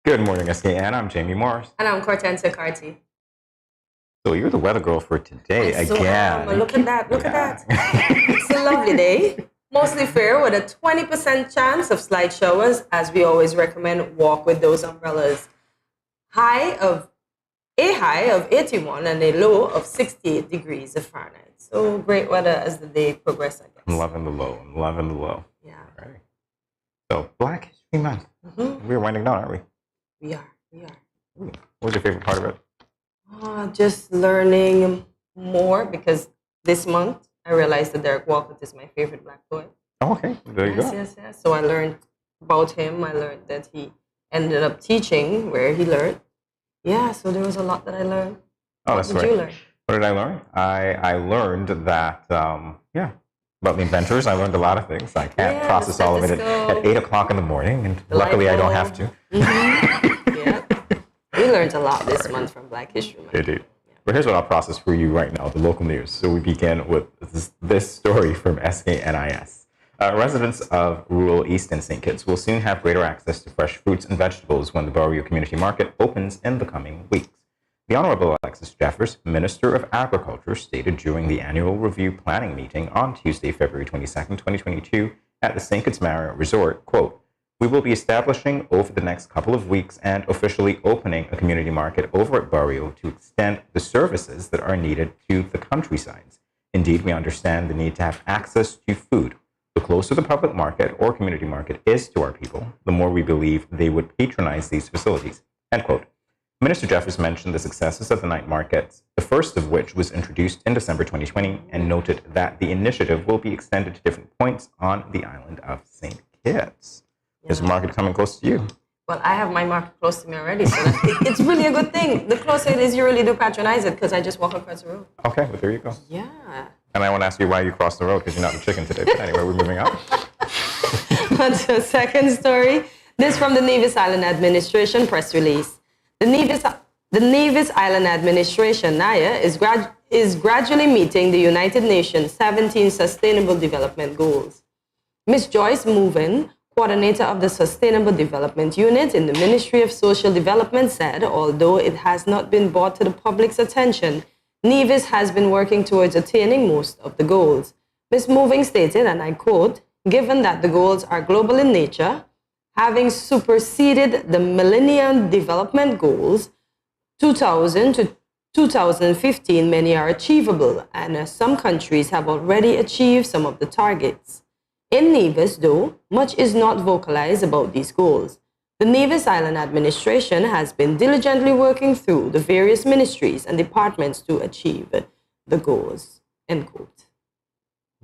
Good morning, SKN. I'm Jamie Morris. And I'm Kortensia. So you're the weather girl for today again. Look at that. Look at that. It's a lovely day. Mostly fair with a 20% chance of slight showers. As we always recommend, walk with those umbrellas. A high of 81 and a low of 68 degrees of Fahrenheit. So great weather as the day progresses, I guess. I'm loving the low. I'm loving the low. Yeah. All right. So Black History Month. We're winding down, aren't we? We are. What was your favorite part of it? Just learning more, because this month I realized that Derek Walcott is my favorite Black poet. Oh, okay. There you go. Yes. So I learned about him. I learned that he ended up teaching where he learned. Yeah, so there was a lot that I learned. Oh, that's What right. did you learn? What did I learn? I learned that, about the inventors. I learned a lot of things. I can't process all of it at 8 o'clock in the morning, and luckily I don't have to. Yeah. We learned a lot this month from Black History Month. Indeed. But here's what I'll process for you right now, the local news. So we begin with this story from SKNIS. Residents of rural Easton St. Kitts will soon have greater access to fresh fruits and vegetables when the Barrio Community Market opens in the coming weeks. The Honorable Alexis Jeffers, Minister of Agriculture, stated during the annual review planning meeting on Tuesday, February 22nd, 2022, at the St. Kitts Marriott Resort, quote, "We will be establishing over the next couple of weeks and officially opening a community market over at Barrio to extend the services that are needed to the countrysides. Indeed, we understand the need to have access to food. The closer the public market or community market is to our people, the more we believe they would patronize these facilities." End quote. Minister Jeffers mentioned the successes of the night markets, the first of which was introduced in December 2020, and noted that the initiative will be extended to different points on the island of St. Kitts. Is the market coming close to you? Well, I have my market close to me already, so it's really a good thing. The closer it is, you really do patronize it, because I just walk across the road. Okay, well, there you go. Yeah. And I want to ask you why you crossed the road, because you're not the chicken today. But anyway, we're moving on. On to the second story. This from the Nevis Island Administration press release. The Nevis Island Administration, NIA, is gradually meeting the United Nations 17 Sustainable Development Goals. Ms. Joyce Moven, coordinator of the Sustainable Development Unit in the Ministry of Social Development, said although it has not been brought to the public's attention, Nevis has been working towards attaining most of the goals. Ms. Moving stated, and I quote, "Given that the goals are global in nature, having superseded the Millennium Development Goals, 2000 to 2015, many are achievable, and some countries have already achieved some of the targets. In Nevis, though, much is not vocalized about these goals. The Nevis Island Administration has been diligently working through the various ministries and departments to achieve the goals." End quote.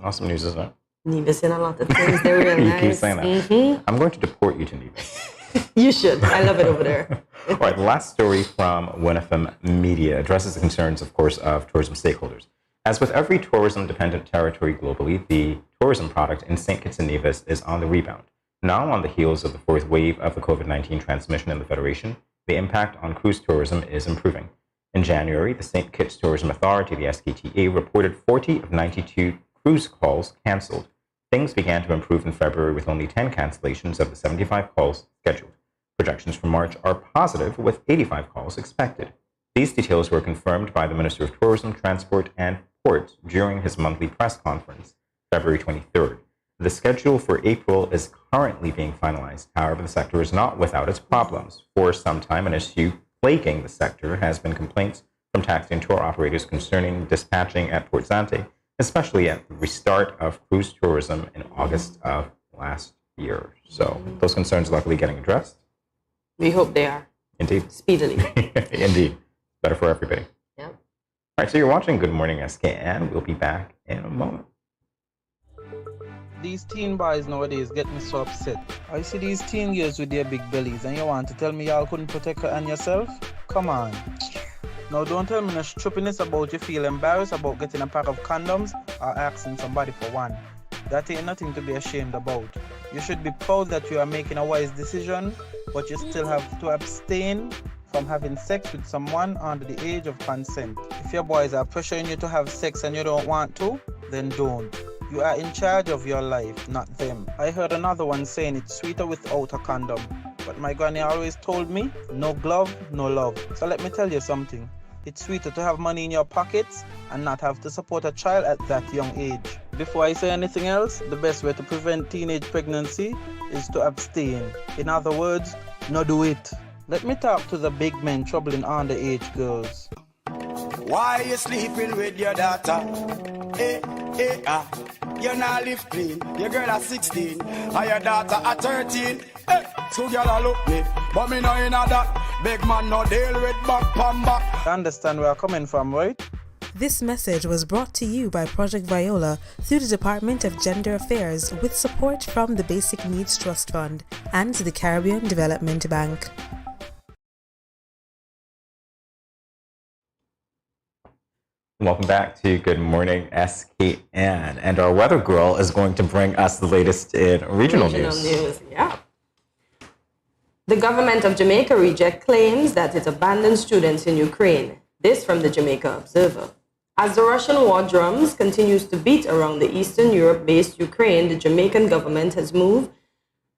Awesome news, isn't it? Nevis in a lot of things. They're real nice. You keep saying that. I'm going to deport you to Nevis. You should. I love it over there. All right, the last story from WinFM Media addresses the concerns, of course, of tourism stakeholders. As with every tourism-dependent territory globally, the tourism product in St. Kitts and Nevis is on the rebound. Now, on the heels of the fourth wave of the COVID-19 transmission in the Federation, the impact on cruise tourism is improving. In January, the St. Kitts Tourism Authority, the SKTA, reported 40 of 92 cruise calls canceled. Things began to improve in February with only 10 cancellations of the 75 calls scheduled. Projections for March are positive, with 85 calls expected. These details were confirmed by the Minister of Tourism, Transport and Ports during his monthly press conference, February 23rd. The schedule for April is currently being finalized. However, the sector is not without its problems. For some time, an issue plaguing the sector has been complaints from taxi and tour operators concerning dispatching at Port Zante, especially at the restart of cruise tourism in August of last year. So those concerns are luckily getting addressed. We hope they are. Indeed. Speedily. Indeed. Better for everybody. Yeah. All right, so you're watching Good Morning SKN. We'll be back in a moment. These teen boys nowadays get me so upset. I see these teen girls with their big bellies and you want to tell me y'all couldn't protect her and yourself? Come on. Now don't tell me no stupidness about you feel embarrassed about getting a pack of condoms or asking somebody for one. That ain't nothing to be ashamed about. You should be proud that you are making a wise decision, but you still have to abstain from having sex with someone under the age of consent. If your boys are pressuring you to have sex and you don't want to, then don't. You are in charge of your life, not them. I heard another one saying it's sweeter without a condom. But my granny always told me, no glove, no love. So let me tell you something. It's sweeter to have money in your pockets and not have to support a child at that young age. Before I say anything else, the best way to prevent teenage pregnancy is to abstain. In other words, no do it. Let me talk to the big men troubling underage girls. Why you sleeping with your daughter? You not live clean. Your girl at 16 and your daughter at 13. So girl look me, but me know in that. Big man no deal with back pan back. You understand where I'm coming from, right? This message was brought to you by Project Viola through the Department of Gender Affairs with support from the Basic Needs Trust Fund and the Caribbean Development Bank. Welcome back to Good Morning SKN. And our weather girl is going to bring us the latest in regional news. Yeah. The government of Jamaica rejects claims that it abandoned students in Ukraine. This from the Jamaica Observer. As the Russian war drums continues to beat around the Eastern Europe-based Ukraine, the Jamaican government has moved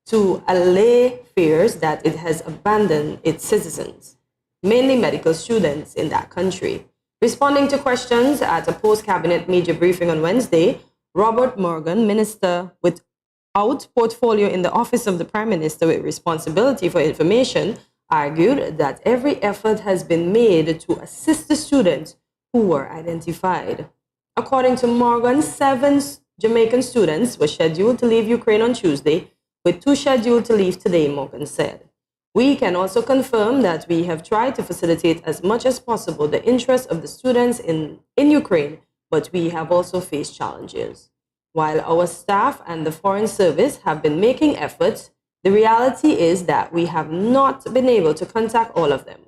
to allay fears that it has abandoned its citizens, mainly medical students in that country. Responding to questions at a post-cabinet media briefing on Wednesday, Robert Morgan, minister without portfolio in the office of the Prime Minister with responsibility for information, argued that every effort has been made to assist the students who were identified. According to Morgan, 7 Jamaican students were scheduled to leave Ukraine on Tuesday, with 2 scheduled to leave today, Morgan said. We can also confirm that we have tried to facilitate as much as possible the interests of the students in Ukraine, but we have also faced challenges. While our staff and the Foreign Service have been making efforts, the reality is that we have not been able to contact all of them.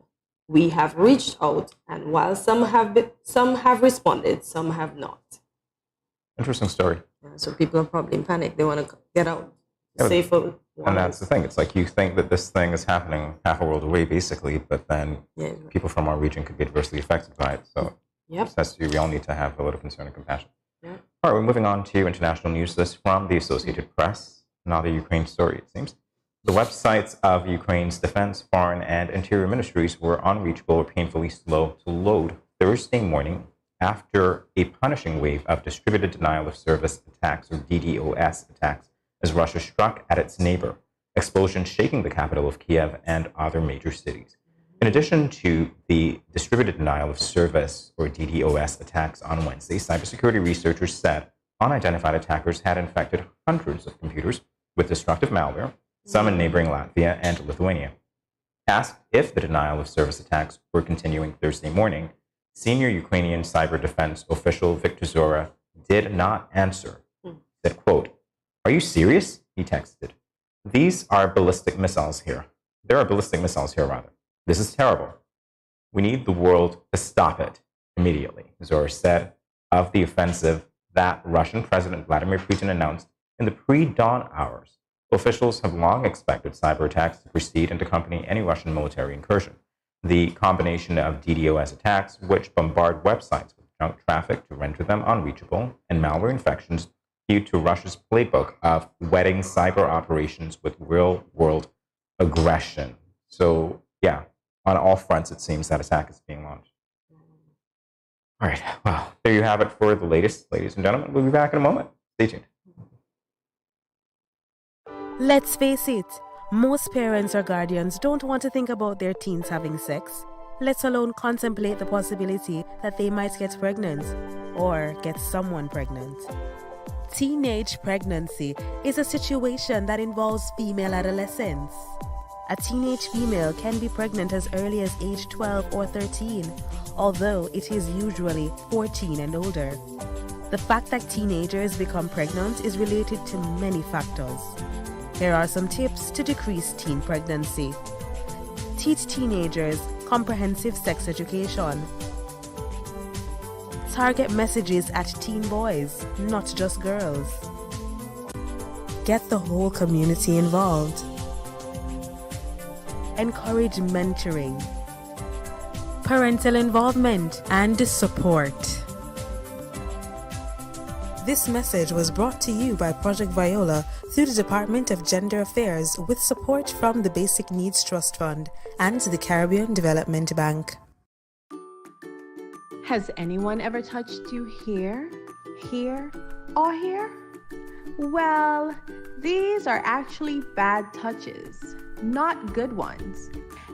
We have reached out, and while some have responded, some have not. Interesting story. Yeah, so people are probably in panic. They want to get out. Yeah, Safer. and that's the thing. It's like you think that this thing is happening half a world away, basically, but then people from our region could be adversely affected by it. So we all need to have a little concern and compassion. Yep. All right, we're moving on to international news. This from the Associated Press. Another Ukraine story, it seems. The websites of Ukraine's defense, foreign, and interior ministries were unreachable or painfully slow to load Thursday morning after a punishing wave of distributed denial of service attacks, or DDoS attacks, as Russia struck at its neighbor, explosions shaking the capital of Kiev and other major cities. In addition to the distributed denial of service, or DDoS attacks on Wednesday, cybersecurity researchers said unidentified attackers had infected hundreds of computers with destructive malware, some in neighboring Latvia and Lithuania. Asked if the denial of service attacks were continuing Thursday morning, senior Ukrainian cyber defense official Viktor Zora did not answer. He said, quote, "Are you serious?" He texted. "These are ballistic missiles here. There are ballistic missiles here, rather. This is terrible. We need the world to stop it immediately," Zora said of the offensive that Russian President Vladimir Putin announced in the pre-dawn hours. Officials have long expected cyber attacks to proceed and accompany any Russian military incursion. The combination of DDoS attacks, which bombard websites with junk traffic to render them unreachable, and malware infections due to Russia's playbook of wedding cyber operations with real-world aggression. So, yeah, on all fronts, it seems that attack is being launched. All right, well, there you have it for the latest, ladies and gentlemen. We'll be back in a moment. Stay tuned. Let's face it, most parents or guardians don't want to think about their teens having sex, let alone contemplate the possibility that they might get pregnant or get someone pregnant. Teenage pregnancy is a situation that involves female adolescents. A teenage female can be pregnant as early as age 12 or 13, although it is usually 14 and older. The fact that teenagers become pregnant is related to many factors. Here are some tips to decrease teen pregnancy. Teach teenagers comprehensive sex education. Target messages at teen boys, not just girls. Get the whole community involved. Encourage mentoring, parental involvement, and support. This message was brought to you by Project Viola through the Department of Gender Affairs with support from the Basic Needs Trust Fund and the Caribbean Development Bank. Has anyone ever touched you here, or here? Well, these are actually bad touches, not good ones.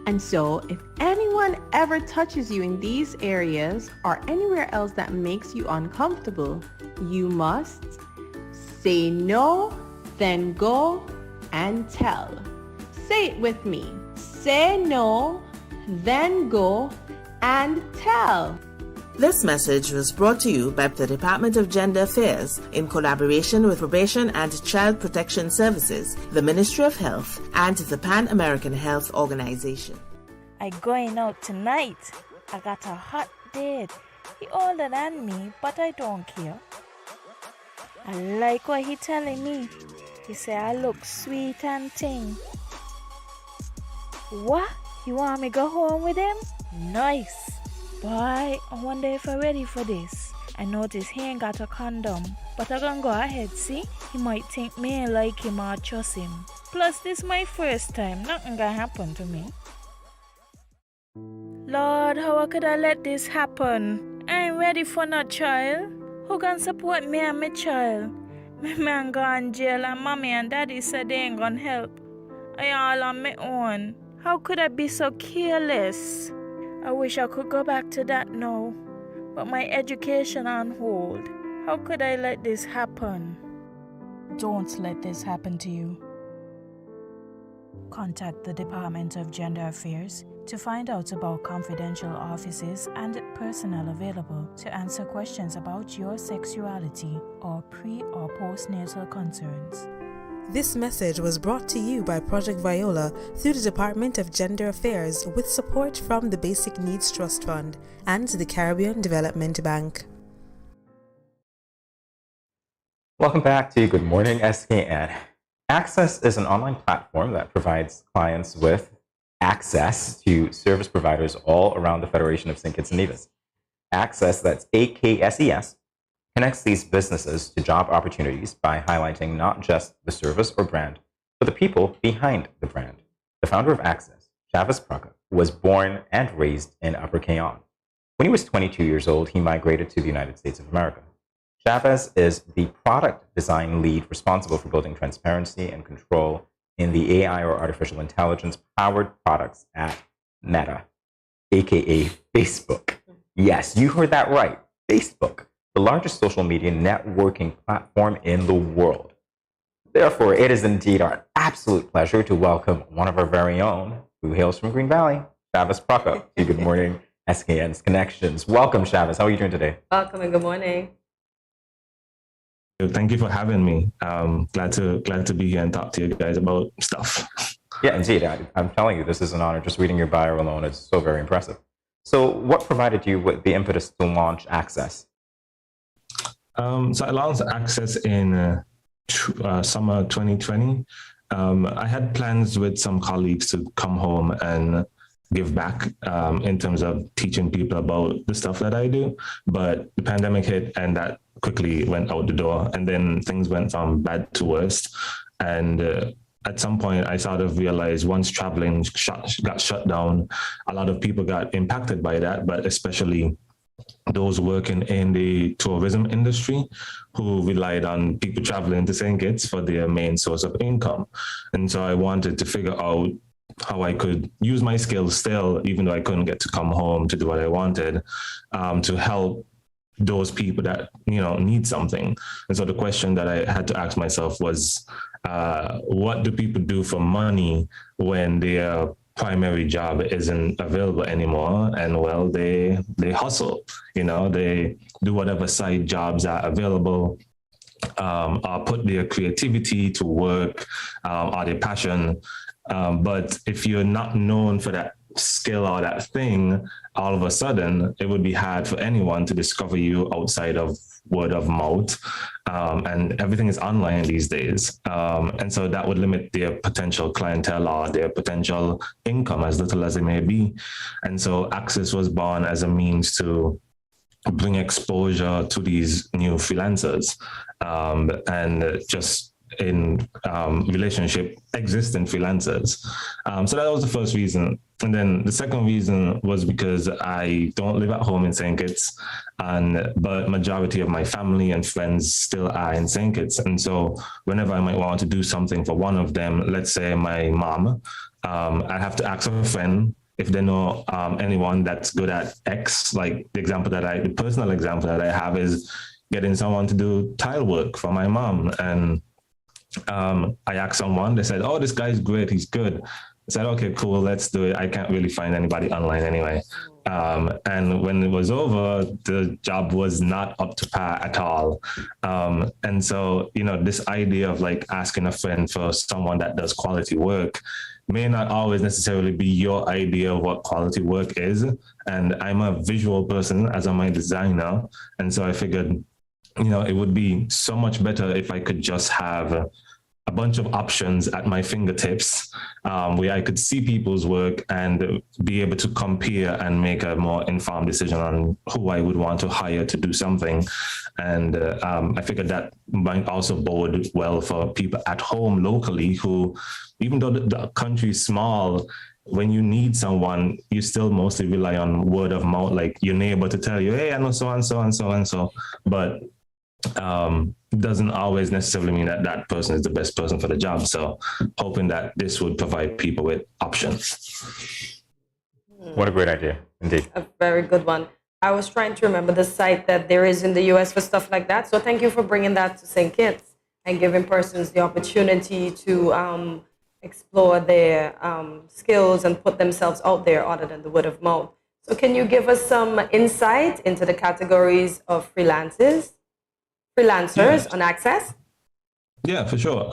And so, if anyone ever touches you in these areas or anywhere else that makes you uncomfortable, you must say no, then go and tell. Say it with me. Say no, then go and tell. This message was brought to you by the Department of Gender Affairs in collaboration with Probation and Child Protection Services, the Ministry of Health, and the Pan American Health Organization. I going out tonight. I got a hot date. He older than me, but I don't care. I like what he telling me. He say I look sweet and ting. What? You want me go home with him? Nice. Boy, I wonder if I'm ready for this. I notice he ain't got a condom, but I gonna go ahead, see? He might think me ain't like him or trust him. Plus, this my first time. Nothing gonna happen to me. Lord, how could I let this happen? I ain't ready for no child. Who gonna support me and my child? My man gone jail and mommy and daddy said they ain't gonna help. I all on my own. How could I be so careless? I wish I could go back to that now, but my education on hold. How could I let this happen? Don't let this happen to you. Contact the Department of Gender Affairs to find out about confidential offices and personnel available to answer questions about your sexuality or pre- or postnatal concerns. This message was brought to you by Project Viola through the Department of Gender Affairs with support from the Basic Needs Trust Fund and the Caribbean Development Bank. Welcome back to Good Morning SKN. Access is an online platform that provides clients with access to service providers all around the Federation of St. Kitts and Nevis. Access, that's AKSES, connects these businesses to job opportunities by highlighting not just the service or brand, but the people behind the brand. The founder of Access, Chavez Praca, was born and raised in Upper Cayon. When he was 22 years old, he migrated to the United States of America. Chavez is the product design lead responsible for building transparency and control in the AI or artificial intelligence powered products at Meta, aka Facebook. Yes, you heard that right, Facebook, the largest social media networking platform in the world. Therefore, it is indeed our absolute pleasure to welcome one of our very own, who hails from Green Valley, Chavez Praca, to Good Morning SKN's Connections. Welcome, Chavez. How are you doing today? Welcome and good morning. Thank you for having me. Glad to be here and talk to you guys about stuff. Yeah, indeed. I'm telling you, this is an honor. Just reading your bio alone is so very impressive. So what provided you with the impetus to launch Access? So I launched Access in summer 2020. I had plans with some colleagues to come home and give back in terms of teaching people about the stuff that I do. But the pandemic hit and that quickly went out the door. And then things went from bad to worse. And at some point, I sort of realized once traveling got shut down, a lot of people got impacted by that, but especially those working in the tourism industry who relied on people traveling to St. Kitts for their main source of income. And so I wanted to figure out how I could use my skills still, even though I couldn't get to come home to do what I wanted, to help those people that, need something. And so the question that I had to ask myself was, what do people do for money when their primary job isn't available anymore? And well, they hustle, they do whatever side jobs are available, or put their creativity to work, or their passion. But if you're not known for that skill or that thing, all of a sudden it would be hard for anyone to discover you outside of word of mouth. And everything is online these days. And so that would limit their potential clientele or their potential income, as little as it may be. And so Access was born as a means to bring exposure to these new freelancers, and just in relationship existing freelancers. So that was the first reason. And then the second reason was because I don't live at home in St. Kitts, but majority of my family and friends still are in St. Kitts. And so whenever I might want to do something for one of them, let's say my mom, I have to ask a friend if they know anyone that's good at X. Like the personal example that I have is getting someone to do tile work for my mom. And I asked someone, they said, oh, this guy's great, he's good. I said, okay, cool, let's do it. I can't really find anybody online anyway. And when it was over, the job was not up to par at all. And so, this idea of like asking a friend for someone that does quality work may not always necessarily be your idea of what quality work is. And I'm a visual person, as I'm a designer. And so I figured, it would be so much better if I could just have a bunch of options at my fingertips, where I could see people's work and be able to compare and make a more informed decision on who I would want to hire to do something. And I figured that might also bode well for people at home locally who, even though the country is small, when you need someone, you still mostly rely on word of mouth, like your neighbor to tell you, hey, I know so and so and so and so. But doesn't always necessarily mean that that person is the best person for the job. So hoping that this would provide people with options. What a great idea, indeed. A very good one. I was trying to remember the site that there is in the US for stuff like that. So thank you for bringing that to St. Kitts and giving persons the opportunity to explore their skills and put themselves out there other than the word of mouth. So can you give us some insight into the categories of freelancers on Access? Yeah, for sure.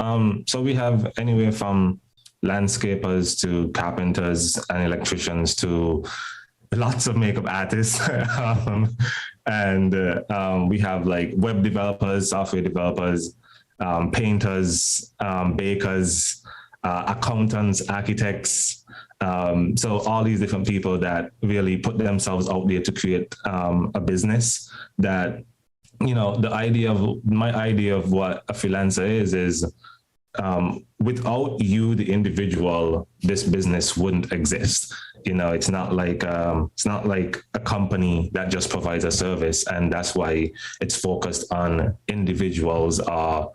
So we have anywhere from landscapers to carpenters and electricians to lots of makeup artists. And we have like web developers, software developers, painters, bakers, accountants, architects. So all these different people that really put themselves out there to create a business that, my idea of what a freelancer is without you, the individual, this business wouldn't exist. It's not like a company that just provides a service, and that's why it's focused on individuals or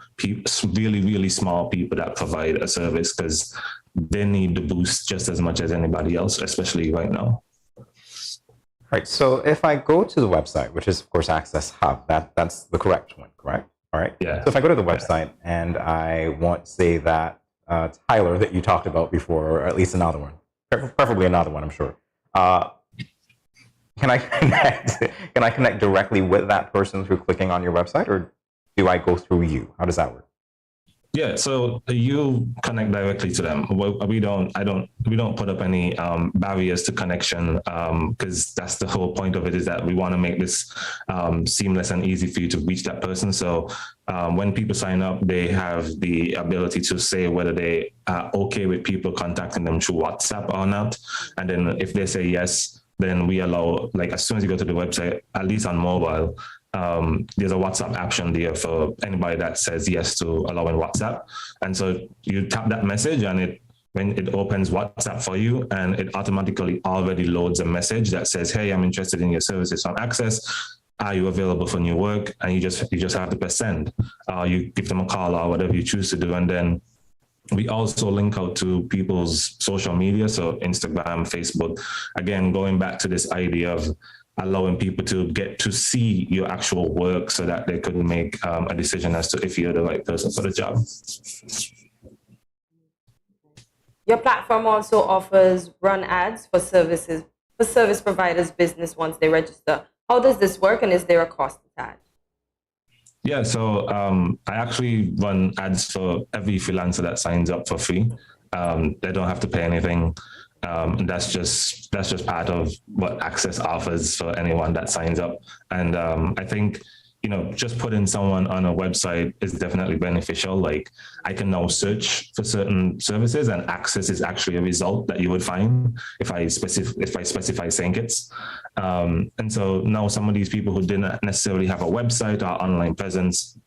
really, really small people that provide a service, because they need the boost just as much as anybody else, especially right now. Right. So if I go to the website, which is of course Access Hub, that's the correct one, correct? All right. Yeah. So if I go to the website and I want, say, that Tyler that you talked about before, or at least another one, preferably another one, I'm sure. Can I connect directly with that person through clicking on your website, or do I go through you? How does that work? Yeah, so you connect directly to them. We don't put up any barriers to connection, because that's the whole point of it, is that we want to make this seamless and easy for you to reach that person. So when people sign up, they have the ability to say whether they are okay with people contacting them through WhatsApp or not. And then if they say yes, then we allow, like as soon as you go to the website, at least on mobile, there's a WhatsApp option there for anybody that says yes to allowing WhatsApp. And so you tap that message, and when it opens WhatsApp for you, and it automatically already loads a message that says, hey, I'm interested in your services on Access. Are you available for new work? And you just have to press send. You give them a call or whatever you choose to do. And then we also link out to people's social media, so Instagram, Facebook, again, going back to this idea of allowing people to get to see your actual work so that they could make a decision as to if you're the right person for the job. Your platform also offers run ads for service providers' business once they register. How does this work, and is there a cost attached? Yeah, so I actually run ads for every freelancer that signs up for free. They don't have to pay anything. And that's just part of what Access offers for anyone that signs up. And I think just putting someone on a website is definitely beneficial. Like I can now search for certain services, and access is actually a result that you would find if I specify St. Kitts. And so now some of these people who didn't necessarily have a website or online presence,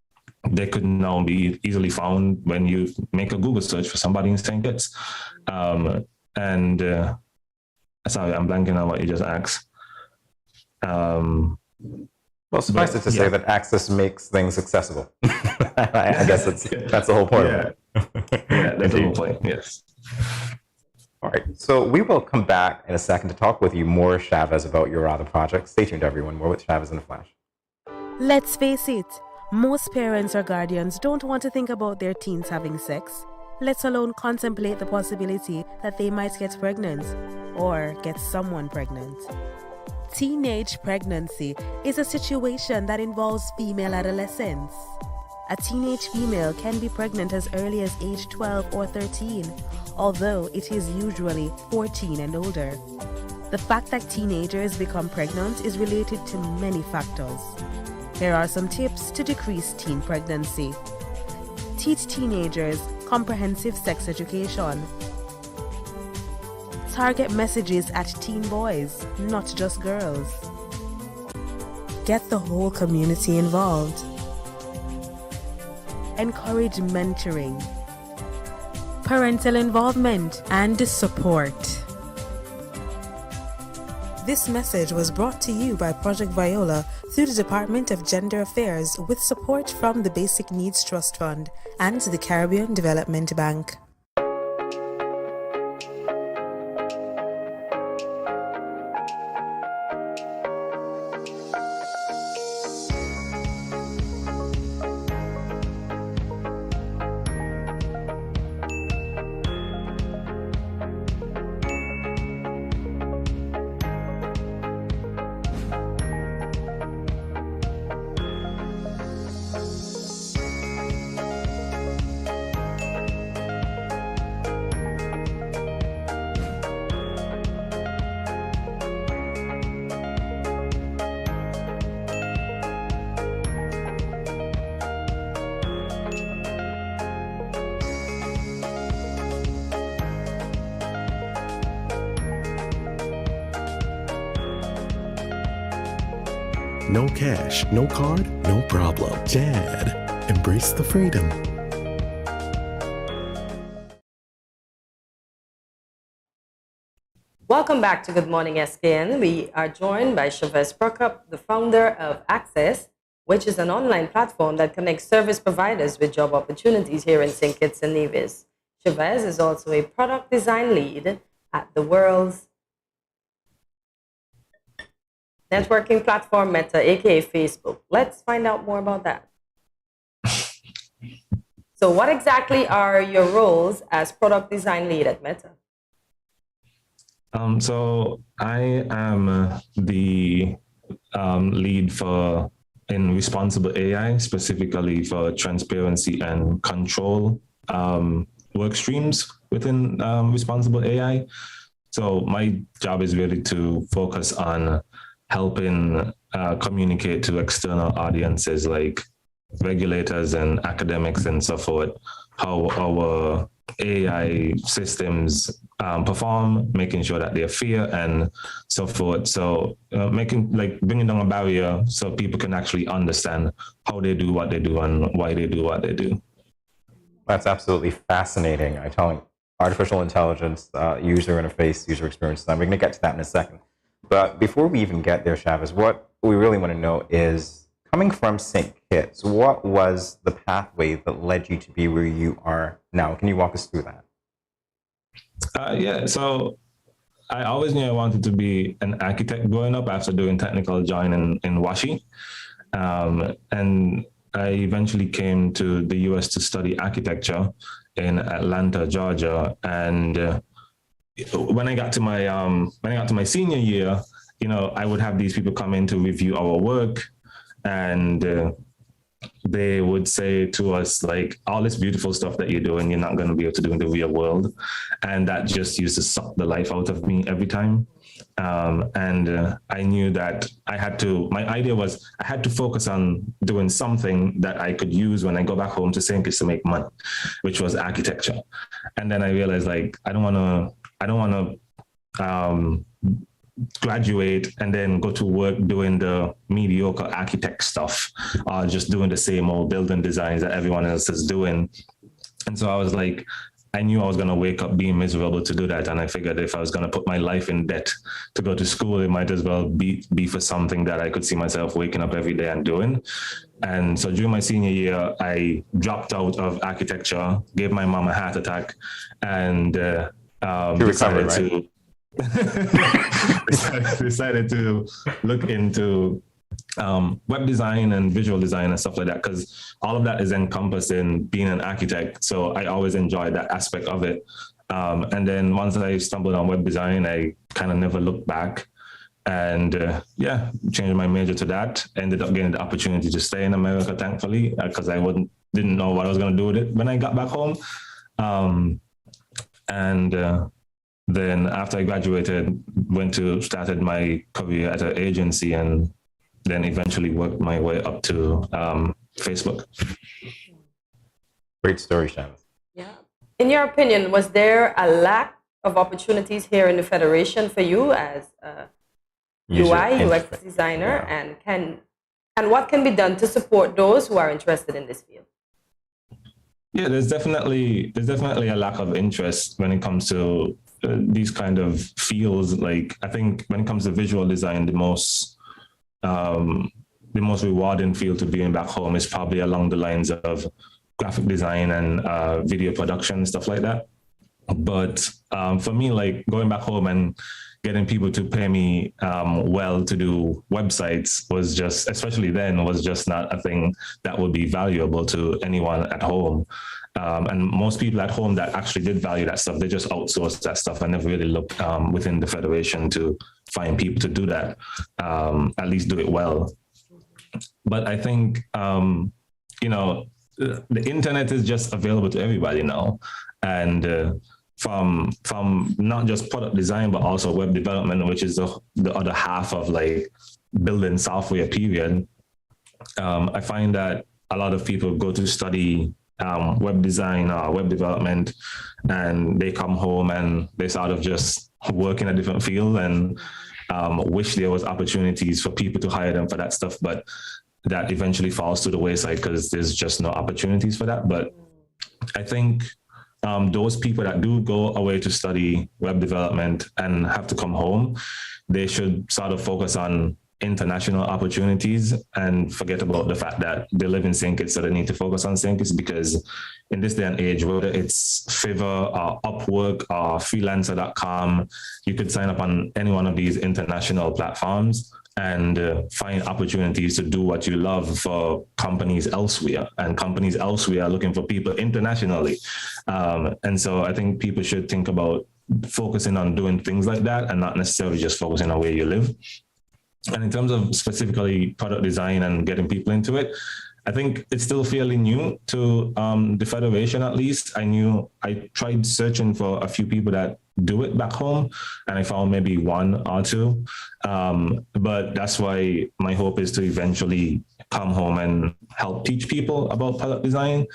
they could now be easily found when you make a Google search for somebody in St. Kitts. Sorry, I'm blanking on what you just asked. Well, suffice it to say that access makes things accessible. I guess that's the whole point. Yeah, that's the whole point. Yes. All right. So we will come back in a second to talk with you more, Chavez, about your other projects. Stay tuned, everyone. More with Chavez in a flash. Let's face it, most parents or guardians don't want to think about their teens having sex, let alone contemplate the possibility that they might get pregnant or get someone pregnant. Teenage pregnancy is a situation that involves female adolescents. A teenage female can be pregnant as early as age 12 or 13, although it is usually 14 and older. The fact that teenagers become pregnant is related to many factors. Here are some tips to decrease teen pregnancy. Teach teenagers comprehensive sex education. Target messages at teen boys, not just girls. Get the whole community involved. Encourage mentoring, parental involvement, and support. This message was brought to you by Project Viola through the Department of Gender Affairs with support from the Basic Needs Trust Fund and the Caribbean Development Bank. No cash, no card, no problem. Jad, embrace the freedom. Welcome back to Good Morning SKN. We are joined by Chavez Prokop, the founder of Access, which is an online platform that connects service providers with job opportunities here in St. Kitts and Nevis. Chavez is also a product design lead at the world's networking platform Meta, aka Facebook. Let's find out more about that. So what exactly are your roles as product design lead at Meta? So I am the lead in responsible AI, specifically for transparency and control work streams within responsible AI. So my job is really to focus on helping communicate to external audiences like regulators and academics and so forth, how our AI systems perform, making sure that they're fair and so forth. So bringing down a barrier so people can actually understand how they do what they do and why they do what they do. That's absolutely fascinating. I'm telling artificial intelligence, user interface, user experience design. We're going to get to that in a second. But before we even get there, Chavez, what we really want to know is, coming from St. Kitts, what was the pathway that led you to be where you are now? Can you walk us through that? Yeah, so I always knew I wanted to be an architect growing up after doing technical design in Washi. And I eventually came to the US to study architecture in Atlanta, Georgia. And when I got to my senior year, I would have these people come in to review our work. And they would say to us, like, all this beautiful stuff that you're doing, you're not going to be able to do in the real world. And that just used to suck the life out of me every time. I knew that my idea was I had to focus on doing something that I could use when I go back home to St. Kitts to make money, which was architecture. And then I realized, like, I don't want to graduate and then go to work doing the mediocre architect stuff, just doing the same old building designs that everyone else is doing. And so I was like, I knew I was going to wake up being miserable to do that. And I figured if I was going to put my life in debt to go to school, it might as well be for something that I could see myself waking up every day and doing. And so during my senior year, I dropped out of architecture, gave my mom a heart attack, and decided to look into web design and visual design and stuff like that, because all of that is encompassed in being an architect. So I always enjoyed that aspect of it. And then once I stumbled on web design, I kind of never looked back, and changed my major to that. Ended up getting the opportunity to stay in America, thankfully, because I didn't know what I was going to do with it when I got back home. Then after I graduated, started my career at an agency, and then eventually worked my way up to Facebook. Great story, Shamus. Yeah. In your opinion, was there a lack of opportunities here in the Federation for you as a UI, UX designer? Yeah. And what can be done to support those who are interested in this field? Yeah, there's definitely a lack of interest when it comes to these kind of fields. Like, I think when it comes to visual design, the most rewarding field to be in back home is probably along the lines of graphic design and video production, stuff like that. But for me, like, going back home and getting people to pay me well to do websites was just, especially then, was just not a thing that would be valuable to anyone at home. And most people at home that actually did value that stuff, they just outsourced that stuff and never really looked within the Federation to find people to do that, at least do it well. But I think, the internet is just available to everybody now. And from not just product design, but also web development, which is the other half of like building software, period. I find that a lot of people go to study web design or web development, and they come home and they sort of just work in a different field and wish there was opportunities for people to hire them for that stuff, but that eventually falls to the wayside because there's just no opportunities for that. But I think those people that do go away to study web development and have to come home, they should sort of focus on international opportunities and forget about the fact that they live in St. Kitts, so they need to focus on St. Kitts, because in this day and age, whether it's Fiverr or Upwork or freelancer.com, you could sign up on any one of these international platforms and find opportunities to do what you love for companies elsewhere, and companies elsewhere are looking for people internationally. And so I think people should think about focusing on doing things like that and not necessarily just focusing on where you live. And in terms of specifically product design and getting people into it, I think it's still fairly new to the Federation, at least. I tried searching for a few people that do it back home, and I found maybe one or two. But that's why my hope is to eventually come home and help teach people about product design.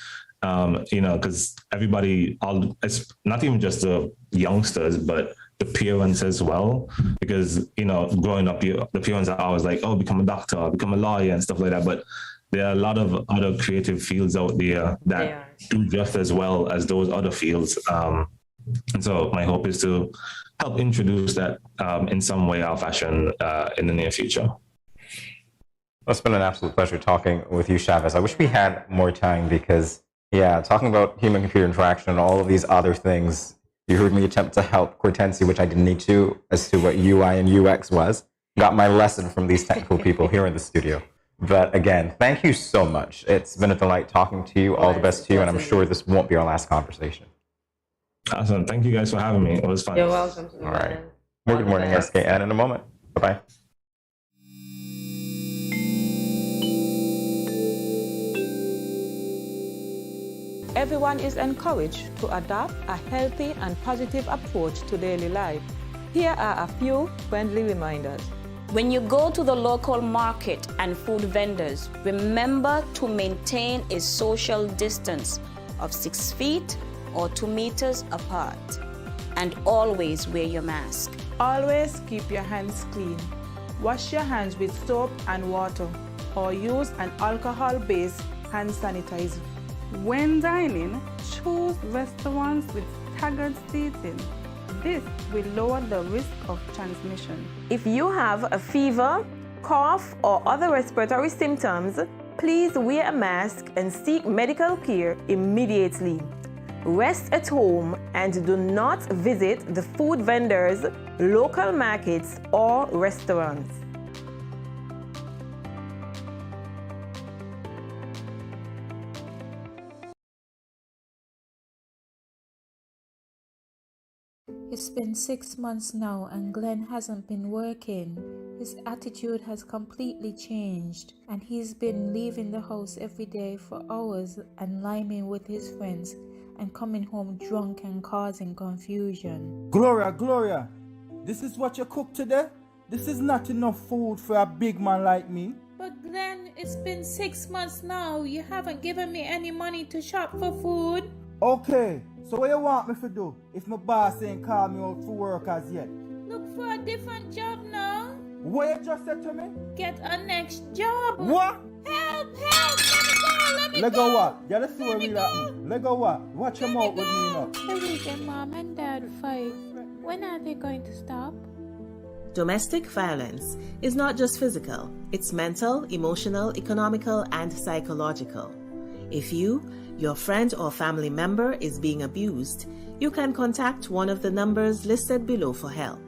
Because everybody, it's not even just the youngsters, but the parents as well, because growing up, the parents are always like, oh, become a doctor, become a lawyer and stuff like that. But there are a lot of other creative fields out there that do just as well as those other fields. And so my hope is to help introduce that in some way or fashion in the near future. It's been an absolute pleasure talking with you, Chavez. I wish we had more time because, talking about human-computer interaction and all of these other things, you heard me attempt to help Kortensia, which I didn't need to, as to what UI and UX was. Got my lesson from these technical people here in the studio. But again, thank you so much. It's been a delight talking to you. All the best to you, and I'm sure this won't be our last conversation. Awesome. Thank you guys for having me. It was fun. You're welcome. All right. More Good Morning SKN in a moment. Bye-bye. everyone is encouraged to adopt a healthy and positive approach to daily life. Here are a few friendly reminders. When you go to the local market and food vendors, remember to maintain a social distance of 6 feet or 2 meters apart. And always wear your mask. Always keep your hands clean. Wash your hands with soap and water or use an alcohol-based hand sanitizer. When dining, choose restaurants with staggered seating. This will lower the risk of transmission. If you have a fever, cough, or other respiratory symptoms, please wear a mask and seek medical care immediately. Rest at home and do not visit the food vendors, local markets, or restaurants. It's been 6 months now and Glenn hasn't been working. His attitude has completely changed and he's been leaving the house every day for hours and liming with his friends and coming home drunk and causing confusion. Gloria, this is what you cook today? This is not enough food for a big man like me. But Glenn, it's been 6 months now. You haven't given me any money to shop for food. Okay, so what you want me to do if my boss ain't call me out for work as yet? Look for a different job now. What you just said to me? Get a next job. What? Help! Let me Let go! go what? Yeah, let's see what we like. Let go what? Watch your mouth with me now. Every day mom and dad fight. When are they going to stop? Domestic violence is not just physical, it's mental, emotional, economical, and psychological. If you, your friend or family member is being abused, you can contact one of the numbers listed below for help.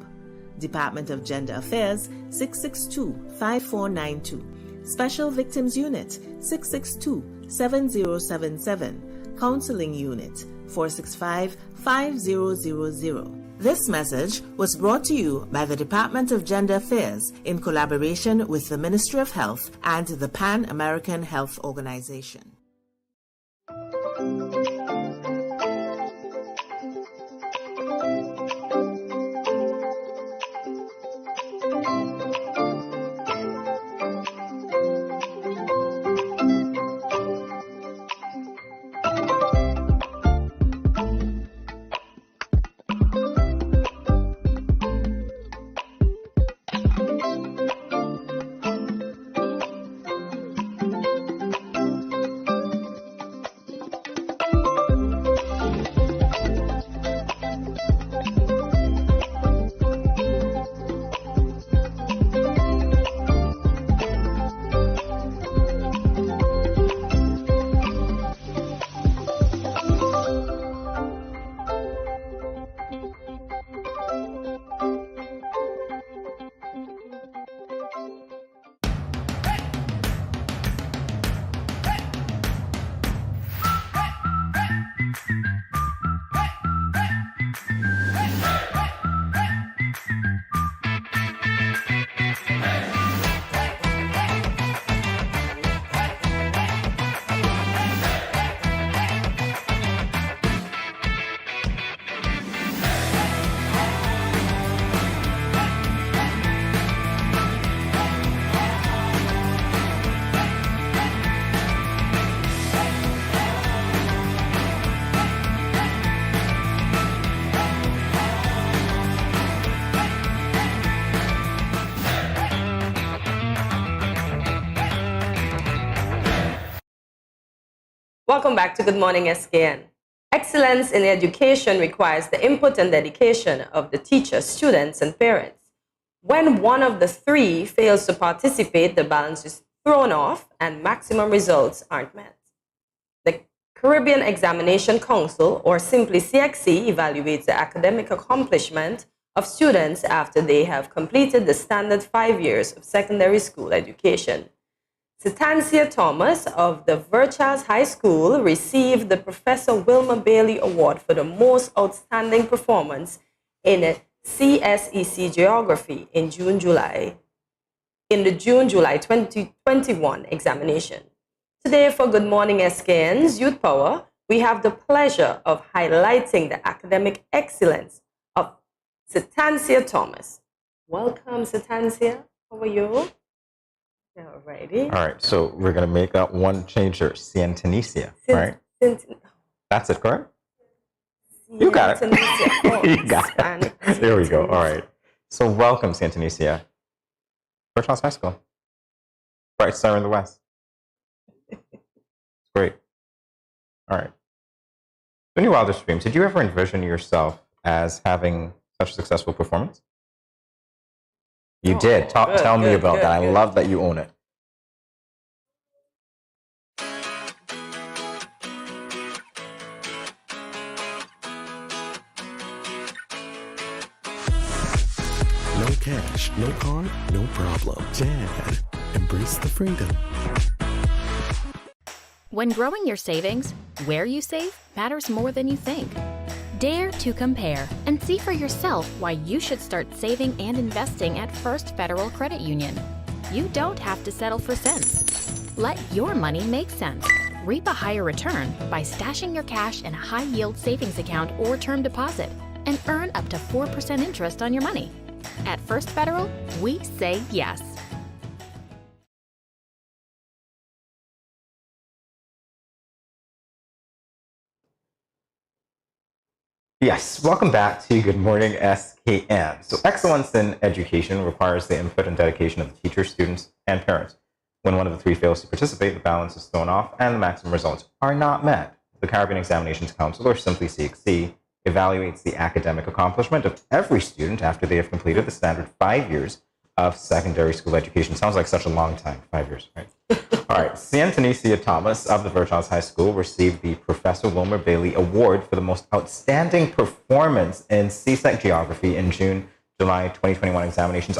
Department of Gender Affairs 662-5492. Special Victims Unit 662-7077. Counseling Unit 465-5000. This message was brought to you by the Department of Gender Affairs in collaboration with the Ministry of Health and the Pan American Health Organization. Welcome back to Good Morning SKN. Excellence in education requires the input and dedication of the teachers, students, and parents. When one of the three fails to participate, the balance is thrown off and maximum results aren't met. The Caribbean Examination Council, or simply CXC, evaluates the academic accomplishment of students after they have completed the standard 5 years of secondary school education. Kortensia Thomas of the Virchals High School received the Professor Wilma Bailey Award for the most outstanding performance in CSEC Geography in the June-July 2021 examination. Today for Good Morning SKN's Youth Power, we have the pleasure of highlighting the academic excellence of Kortensia Thomas. Welcome, Kortensia. How are you? Alrighty. All right, so we're going to make that one change here. Kortensia, right? That's it, correct? You got it. You got it. There we go. All right. So welcome, Kortensia. Fairchild High School. Bright star in the West. Great. All right. In your wildest dreams, did you ever envision yourself as having such a successful performance? You did. Tell me about that. I love that you own it. No cash, no card, no problem. Jad, embrace the freedom. When growing your savings, where you save matters more than you think. Dare to compare and see for yourself why you should start saving and investing at First Federal Credit Union. You don't have to settle for cents. Let your money make sense. Reap a higher return by stashing your cash in a high-yield savings account or term deposit and earn up to 4% interest on your money. At First Federal, we say yes. Yes, welcome back to Good Morning SKN. So excellence in education requires the input and dedication of the teachers, students, and parents. When one of the three fails to participate, the balance is thrown off and the maximum results are not met. The Caribbean Examinations Council, or simply CXC, evaluates the academic accomplishment of every student after they have completed the standard 5 years of secondary school education. Sounds like such a long time, 5 years, right? All right, Kortensia Thomas of the Fairchild High School received the Professor Wilmer Bailey Award for the most outstanding performance in CSEC Geography in June-July 2021 examinations.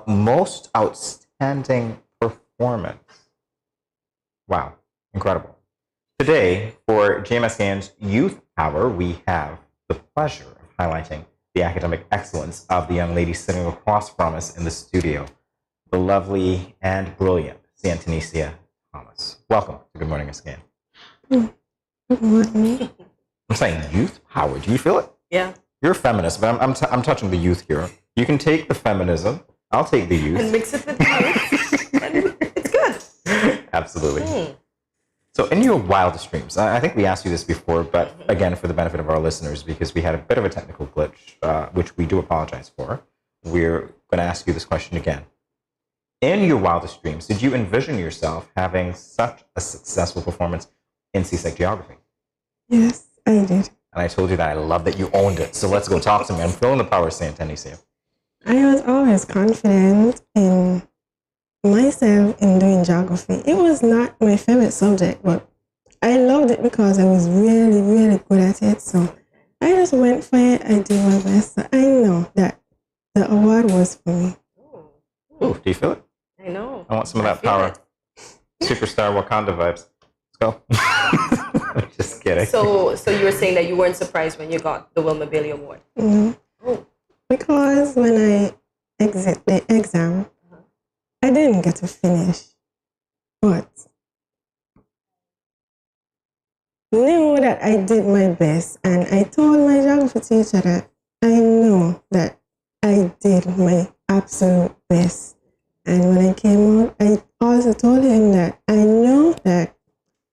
Most outstanding performance. Wow, incredible. Today, for GMSKN's Youth Hour, we have the pleasure of highlighting the academic excellence of the young lady sitting across from us in the studio, the lovely and brilliant Kortensia Thomas. Welcome to Good Morning SKN. Good morning. I'm saying youth power. Do you feel it? Yeah. You're a feminist, but I'm touching the youth here. You can take the feminism. I'll take the youth. And mix it with the youth. And it's good. Absolutely. So in your wildest dreams, I think we asked you this before, but again, for the benefit of our listeners, because we had a bit of a technical glitch, which we do apologize for, we're going to ask you this question again. In your wildest dreams, did you envision yourself having such a successful performance in CSEC Geography? Yes, I did. And I told you that I love that you owned it. So let's go talk to me. I'm feeling the power of Kortensia. I was always confident in myself in doing geography. It was not my favorite subject, but I loved it because I was really, really good at it. So I just went for it. I did my best. So I know that the award was for me. Ooh, do you feel it? I know. I want some of that power. Superstar Wakanda vibes. Let's go. Just kidding. So you were saying that you weren't surprised when you got the Wilmer Bailey Award? No. Oh. Because when I exit the exam, I didn't get to finish. But knew that I did my best, and I told my geography teacher that I know that I did my absolute best. And when I came out, I also told him that I know that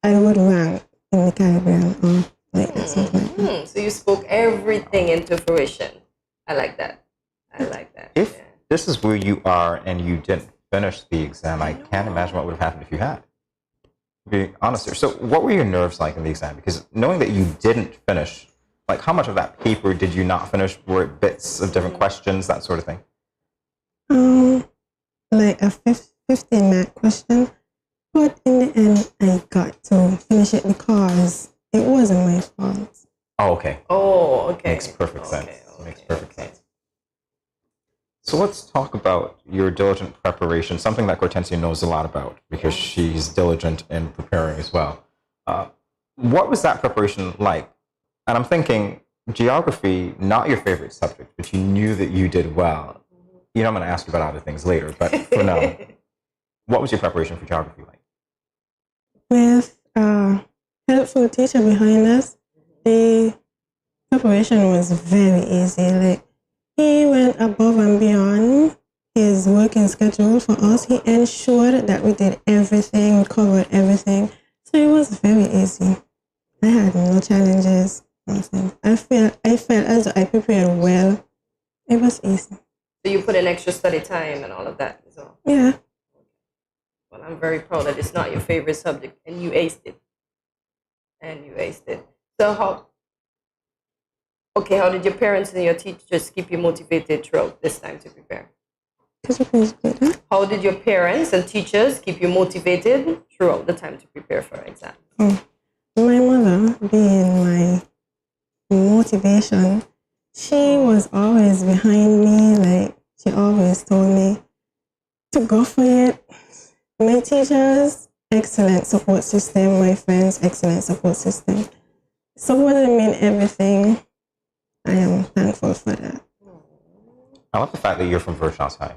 I would rank in the Caribbean or like that, something like that. So you spoke everything into fruition. I like that. I like that. If this is where you are and you didn't finish the exam, I can't imagine what would have happened if you had. To be honest here. So what were your nerves like in the exam? Because knowing that you didn't finish, like how much of that paper did you not finish? Were it bits of different questions, that sort of thing? Like a 15-mark question. But in the end, I got to finish it because it wasn't my fault. Oh, okay. Oh, okay. Makes perfect sense. Makes perfect sense. So let's talk about your diligent preparation, something that Kortensia knows a lot about because she's diligent in preparing as well. What was that preparation like? And I'm thinking geography, not your favorite subject, but you knew that you did well. You know, I'm going to ask you about other things later, but for now, what was your preparation for geography like? With help wonderful teacher behind us. The preparation was very easy. Like, he went above and beyond his working schedule for us. He ensured that we did everything, we covered everything. So it was very easy. I had no challenges, nothing. I felt as though I prepared well. It was easy. So you put in extra study time and all of that as well? Yeah. Well, I'm very proud that it's not your favorite subject and you aced it. So how did your parents and your teachers keep you motivated throughout this time to prepare? How did your parents and teachers keep you motivated throughout the time to prepare for exams? My mother, being my motivation, she was always behind me. Like, she always told me to go for it. My teachers, excellent support system. My friends, excellent support system. Supported me in everything. I am thankful for that. I love the fact that you're from Verschoss High,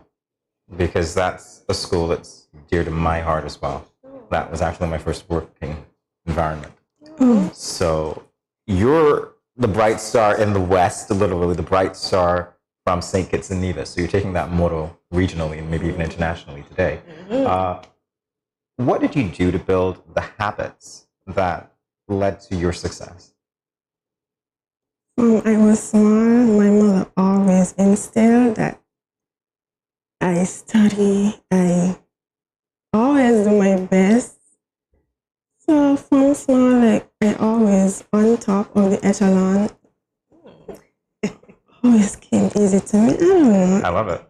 because that's a school that's dear to my heart as well. That was actually my first working environment. So you're the bright star in the West, literally the bright star from St. Kitts and Nevis. So you're taking that motto regionally and maybe even internationally today. What did you do to build the habits that led to your success? When I was small, my mother always instilled that I study, I always do my best. So from small, like, I always on top of the echelon. Always came easy to me. I don't know. I love it.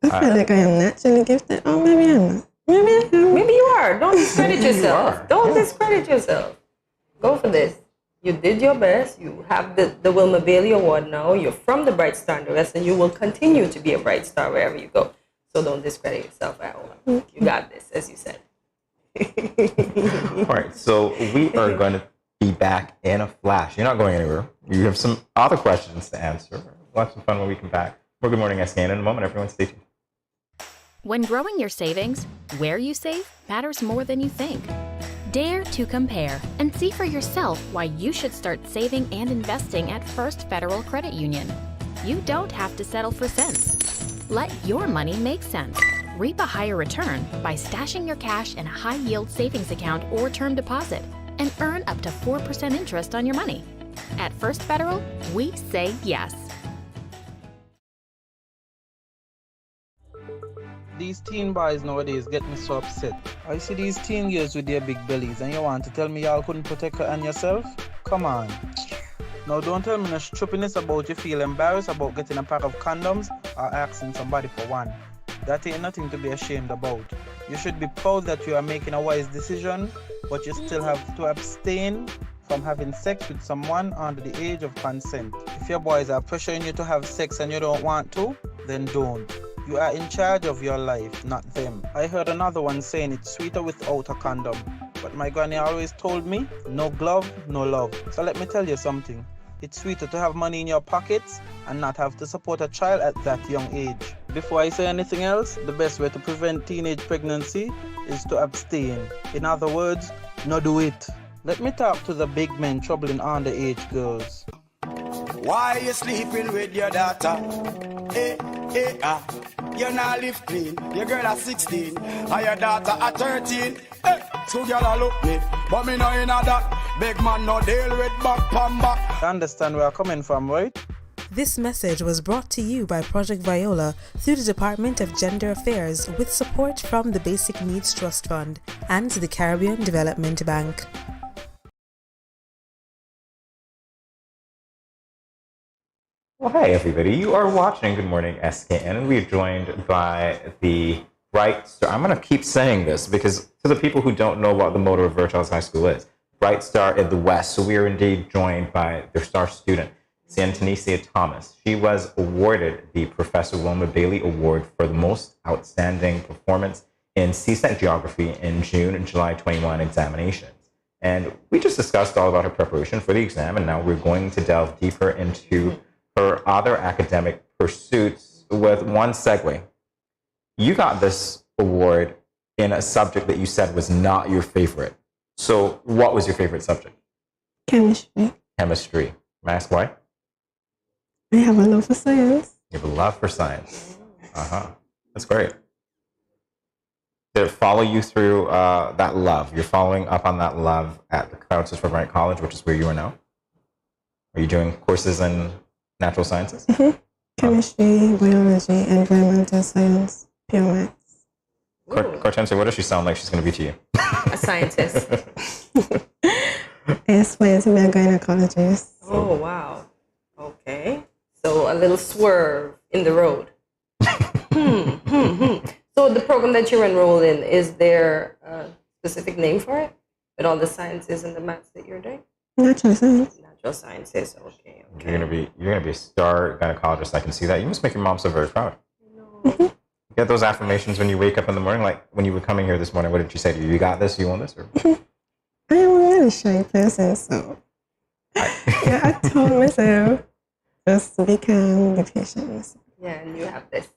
I feel like I am naturally gifted. Oh, maybe I'm not. Maybe I am. Maybe you are. Don't discredit yourself. Don't discredit yourself. Go for this. You did your best. You have the Wilma Bailey Award now. You're from the Bright Star in the West, and you will continue to be a bright star wherever you go. So don't discredit yourself at all. You got this, as you said. All right, so we are going to be back in a flash. You're not going anywhere. You have some other questions to answer. We'll have some fun when we come back. More Good Morning SKN in a moment. Everyone stay tuned. When growing your savings, where you save matters more than you think. Dare to compare and see for yourself why you should start saving and investing at First Federal Credit Union. You don't have to settle for cents. Let your money make sense. Reap a higher return by stashing your cash in a high-yield savings account or term deposit and earn up to 4% interest on your money. At First Federal, we say yes. These teen boys nowadays get me so upset. I see these teen girls with their big bellies and you want to tell me y'all couldn't protect her and yourself? Come on. Now don't tell me no stupidness about you feel embarrassed about getting a pack of condoms or asking somebody for one. That ain't nothing to be ashamed about. You should be proud that you are making a wise decision, but you still have to abstain from having sex with someone under the age of consent. If your boys are pressuring you to have sex and you don't want to, then don't. You are in charge of your life, not them. I heard another one saying it's sweeter without a condom. But my granny always told me, no glove, no love. So let me tell you something. It's sweeter to have money in your pockets and not have to support a child at that young age. Before I say anything else, the best way to prevent teenage pregnancy is to abstain. In other words, no do it. Let me talk to the big men troubling underage girls. Why you sleeping with your daughter? You not live clean. Your girl at 16 and your daughter at 13. Two girl look me, but me no in that. Big man no deal with back pan back. You understand where I'm coming from, right? This message was brought to you by Project Viola through the Department of Gender Affairs with support from the Basic Needs Trust Fund and the Caribbean Development Bank. Well, hey, everybody. You are watching Good Morning SKN, and we are joined by the Bright Star. I'm going to keep saying this because to the people who don't know what the motto of Verschoss High School is, Bright Star in the West. So we are indeed joined by their star student, Santanesia Thomas. She was awarded the Professor Wilma Bailey Award for the most outstanding performance in CSEC Geography in June and July 21 examinations. And we just discussed all about her preparation for the exam, and now we're going to delve deeper into her other academic pursuits with one segue. You got this award in a subject that you said was not your favorite. So what was your favorite subject? Chemistry. Chemistry. May I ask why? I have a love for science. You have a love for science. That's great. Did it follow you through that love? You're following up on that love at the Cloud Sister Bright College, which is where you are now. Are you doing courses in natural sciences? Chemistry, biology, environmental science, pure maths. Kortensia, what does she sound like she's going to be to you? A scientist. I aspire to be a gynecologist. Oh, wow. Okay. So a little swerve in the road. So the program that you're enrolled in, is there a specific name for it? With all the sciences and the maths that you're doing? Natural science. Natural sciences, okay. You're gonna be a star gynecologist. I can see that. You must make your mom so very proud. You get those affirmations when you wake up in the morning, like when you were coming here this morning. What did she say to you? You got this. You want this? Or? I am a really shy person, so I told myself just be calm, be patient. Yeah, and you have this.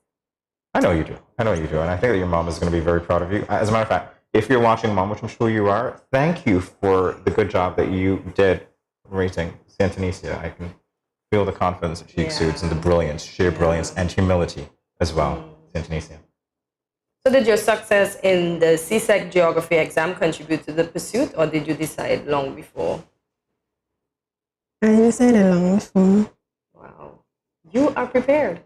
I know you do. And I think that your mom is going to be very proud of you. As a matter of fact, if you're watching, Mom, which I'm sure you are, thank you for the good job that you did raising Santonesia. I can feel the confidence that she exudes and the brilliance, sheer brilliance, and humility as well, Santonesia. So did your success in the CSEC geography exam contribute to the pursuit, or did you decide long before? I decided long before. Wow. You are prepared.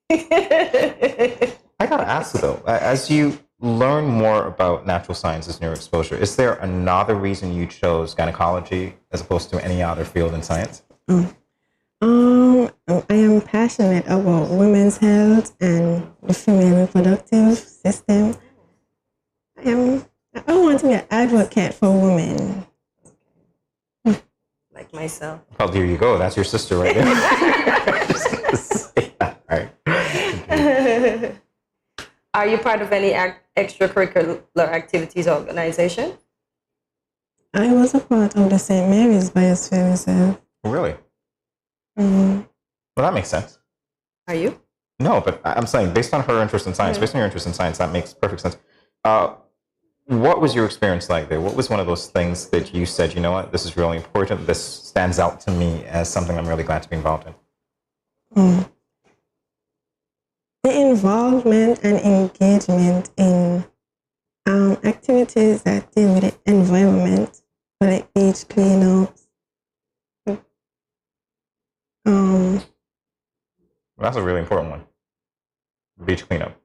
I gotta ask though, as you learn more about natural sciences and your exposure, is there another reason you chose gynecology as opposed to any other field in science? I am passionate about women's health and the female reproductive system. I want to be an advocate for women. Like myself. Well, there you go. That's your sister right there. Just gonna say that. All right. Are you part of any extracurricular activities organization? I was a part of the St. Mary's Biosphere Reserve. Really? Mm-hmm. Well, that makes sense. Are you? No, but I'm saying based on her interest in science, based on your interest in science, that makes perfect sense. What was your experience like there? What was one of those things that you said, you know what, this is really important, this stands out to me as something I'm really glad to be involved in? The involvement and engagement in activities that deal with the environment, like beach cleanups. That's a really important one. Beach cleanup.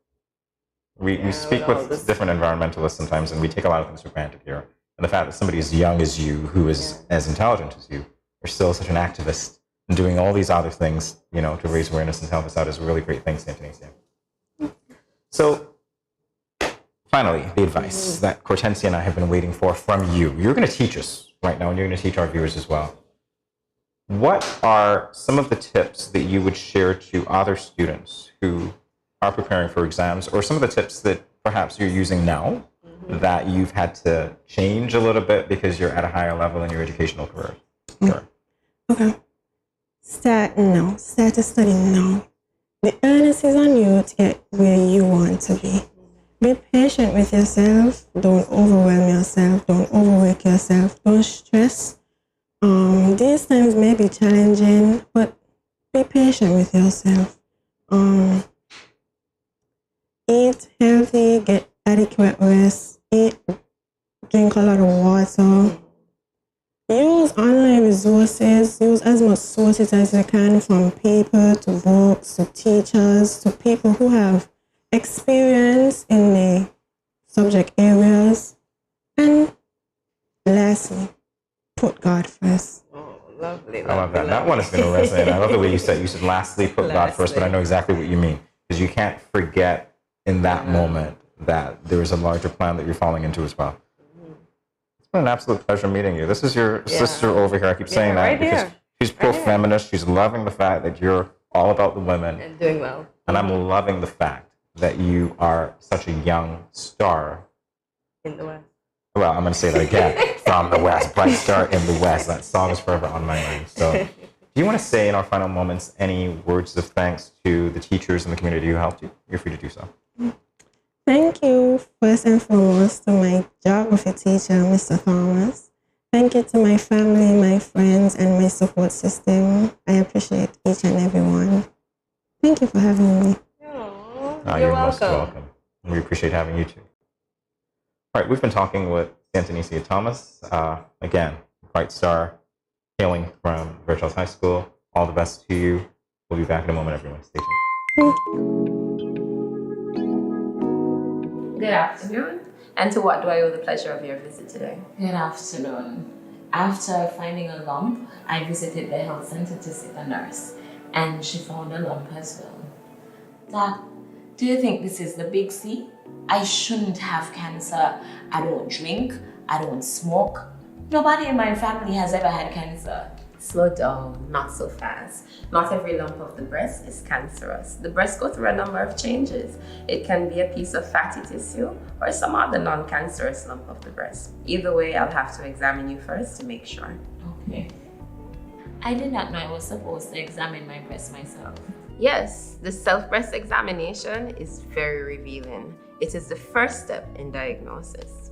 We speak with different environmentalists sometimes, and we take a lot of things for granted here. And the fact that somebody as young as you, who is as intelligent as you, are still such an activist and doing all these other things, you know, to raise awareness and help us out is a really great thing, Santonesia. So, finally, the advice that Kortensia and I have been waiting for from you. You're going to teach us right now, and you're going to teach our viewers as well. What are some of the tips that you would share to other students who are preparing for exams, or some of the tips that perhaps you're using now that you've had to change a little bit because you're at a higher level in your educational career? Sure. Okay. Start now. Start to study now. The onus is on you to get where you want to be. Be patient with yourself. Don't overwhelm yourself. Don't overwork yourself. Don't stress. These times may be challenging, but be patient with yourself. Eat healthy, get adequate rest, drink a lot of water. Use online resources, use as much sources as you can, from people to books to teachers to people who have experience in the subject areas. And lastly, put God first. Oh, lovely. I love that. That one is going to resonate. I love the way you said lastly, put God first, but I know exactly what you mean, because you can't forget in that moment that there is a larger plan that you're falling into as well. It's been an absolute pleasure meeting you. This is your sister over here. I keep saying that because she's pro-feminist. She's loving the fact that you're all about the women. And doing well. And I'm loving the fact that you are such a young star. In the West. Well, I'm going to say that again. From the West. Bright star in the West. That song is forever on my mind. So do you want to say in our final moments any words of thanks to the teachers and the community who helped you? You're free to do so. Thank you first and foremost, to my geography teacher, Mr. Thomas. Thank you to my family, my friends, and my support system. I appreciate each and every one. Thank you for having me. You're most welcome. We appreciate having you too. All right, we've been talking with Santonisia Thomas. Again, bright star, hailing from Fairchild High School. All the best to you. We'll be back in a moment, everyone. Stay tuned. Good afternoon. And to what do I owe the pleasure of your visit today? Good afternoon. After finding a lump, I visited the health center to see a nurse, and she found a lump as well. Doc, do you think this is the big C? I shouldn't have cancer. I don't drink. I don't smoke. Nobody in my family has ever had cancer. Slow down, not so fast. Not every lump of the breast is cancerous. The breast goes through a number of changes. It can be a piece of fatty tissue or some other non-cancerous lump of the breast. Either way, I'll have to examine you first to make sure. Okay. I did not know I was supposed to examine my breast myself. Yes, the self-breast examination is very revealing. It is the first step in diagnosis.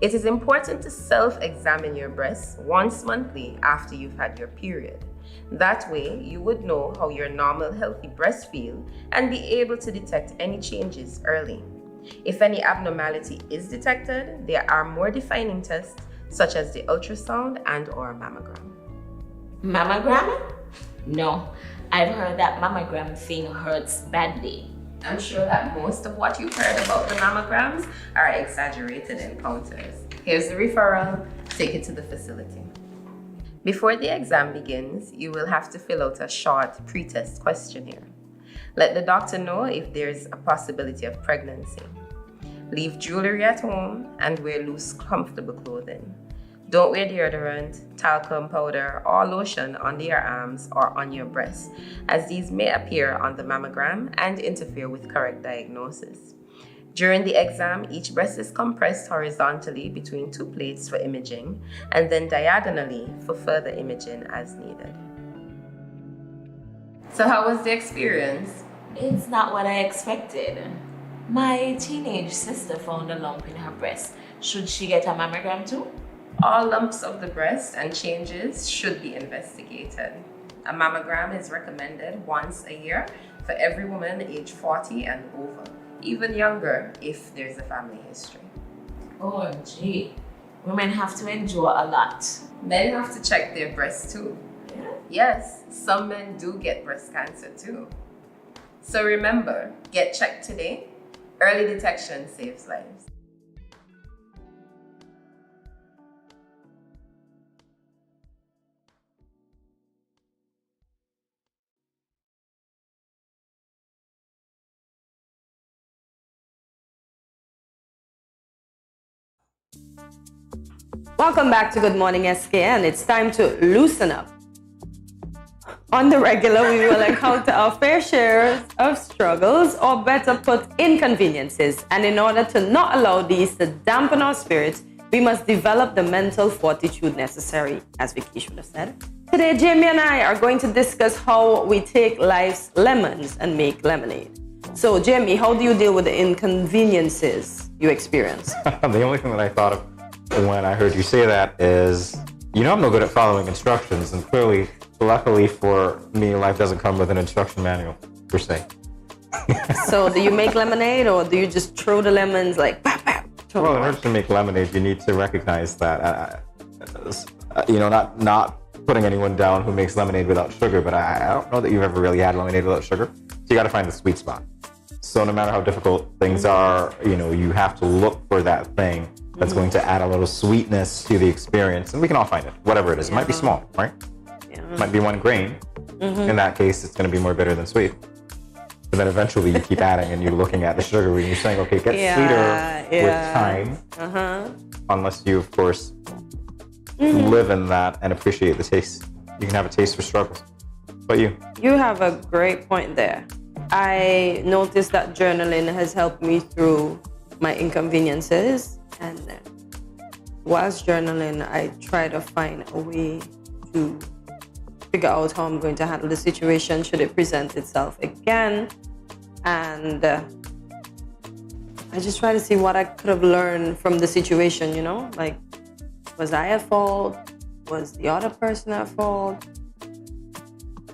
It is important to self-examine your breasts once monthly after you've had your period. That way, you would know how your normal, healthy breasts feel and be able to detect any changes early. If any abnormality is detected, there are more defining tests such as the ultrasound and/or mammogram. Mammogram? No, I've heard that mammogram thing hurts badly. I'm sure that most of what you've heard about the mammograms are exaggerated encounters. Here's the referral. Take it to the facility. Before the exam begins, you will have to fill out a short pre-test questionnaire. Let the doctor know if there's a possibility of pregnancy. Leave jewelry at home and wear loose, comfortable clothing. Don't wear deodorant, talcum powder, or lotion under your arms or on your breasts, as these may appear on the mammogram and interfere with correct diagnosis. During the exam, each breast is compressed horizontally between two plates for imaging, and then diagonally for further imaging as needed. So how was the experience? It's not what I expected. My teenage sister found a lump in her breast. Should she get a mammogram too? All lumps of the breast and changes should be investigated. A mammogram is recommended once a year for every woman aged 40 and over, even younger if there's a family history. Oh, gee. Women have to endure a lot. Men have to check their breasts too. Yeah? Yes, some men do get breast cancer too. So remember, get checked today. Early detection saves lives. Welcome back to Good Morning SKN. It's time to loosen up. On the regular, we will encounter our fair share of struggles, or better put, inconveniences. And in order to not allow these to dampen our spirits, we must develop the mental fortitude necessary, as Vicky should have said. Today, Jamie and I are going to discuss how we take life's lemons and make lemonade. So, Jamie, how do you deal with the inconveniences you experience? The only thing that I thought of when I heard you say that is, I'm no good at following instructions, and clearly, luckily for me, life doesn't come with an instruction manual, per se. So do you make lemonade, or do you just throw the lemons like, bah, bah, well, in order to make lemonade, you need to recognize that, not putting anyone down who makes lemonade without sugar, but I don't know that you've ever really had lemonade without sugar. So you got to find the sweet spot. So no matter how difficult things are, you have to look for that thing that's going to add a little sweetness to the experience, and we can all find it, whatever it is. It might be small, right? It might be 1 grain. In that case, it's going to be more bitter than sweet. But then eventually you keep adding and you're looking at the sugar and you're saying, okay, it gets sweeter with time. Unless you, of course, live in that and appreciate the taste. You can have a taste for struggles. But you? You have a great point there. I noticed that journaling has helped me through my inconveniences. And whilst journaling, I try to find a way to figure out how I'm going to handle the situation should it present itself again. And I just try to see what I could have learned from the situation, you know? Like, was I at fault? Was the other person at fault?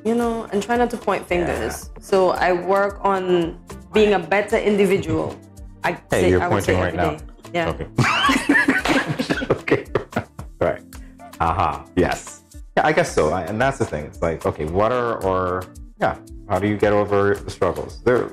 You know, and try not to point fingers. So I work on being a better individual. You're I would pointing say right now. every day. Yeah. Okay. Okay. Right. Yes. Yeah, I guess so. And that's the thing. It's like, okay, how do you get over the struggles? They're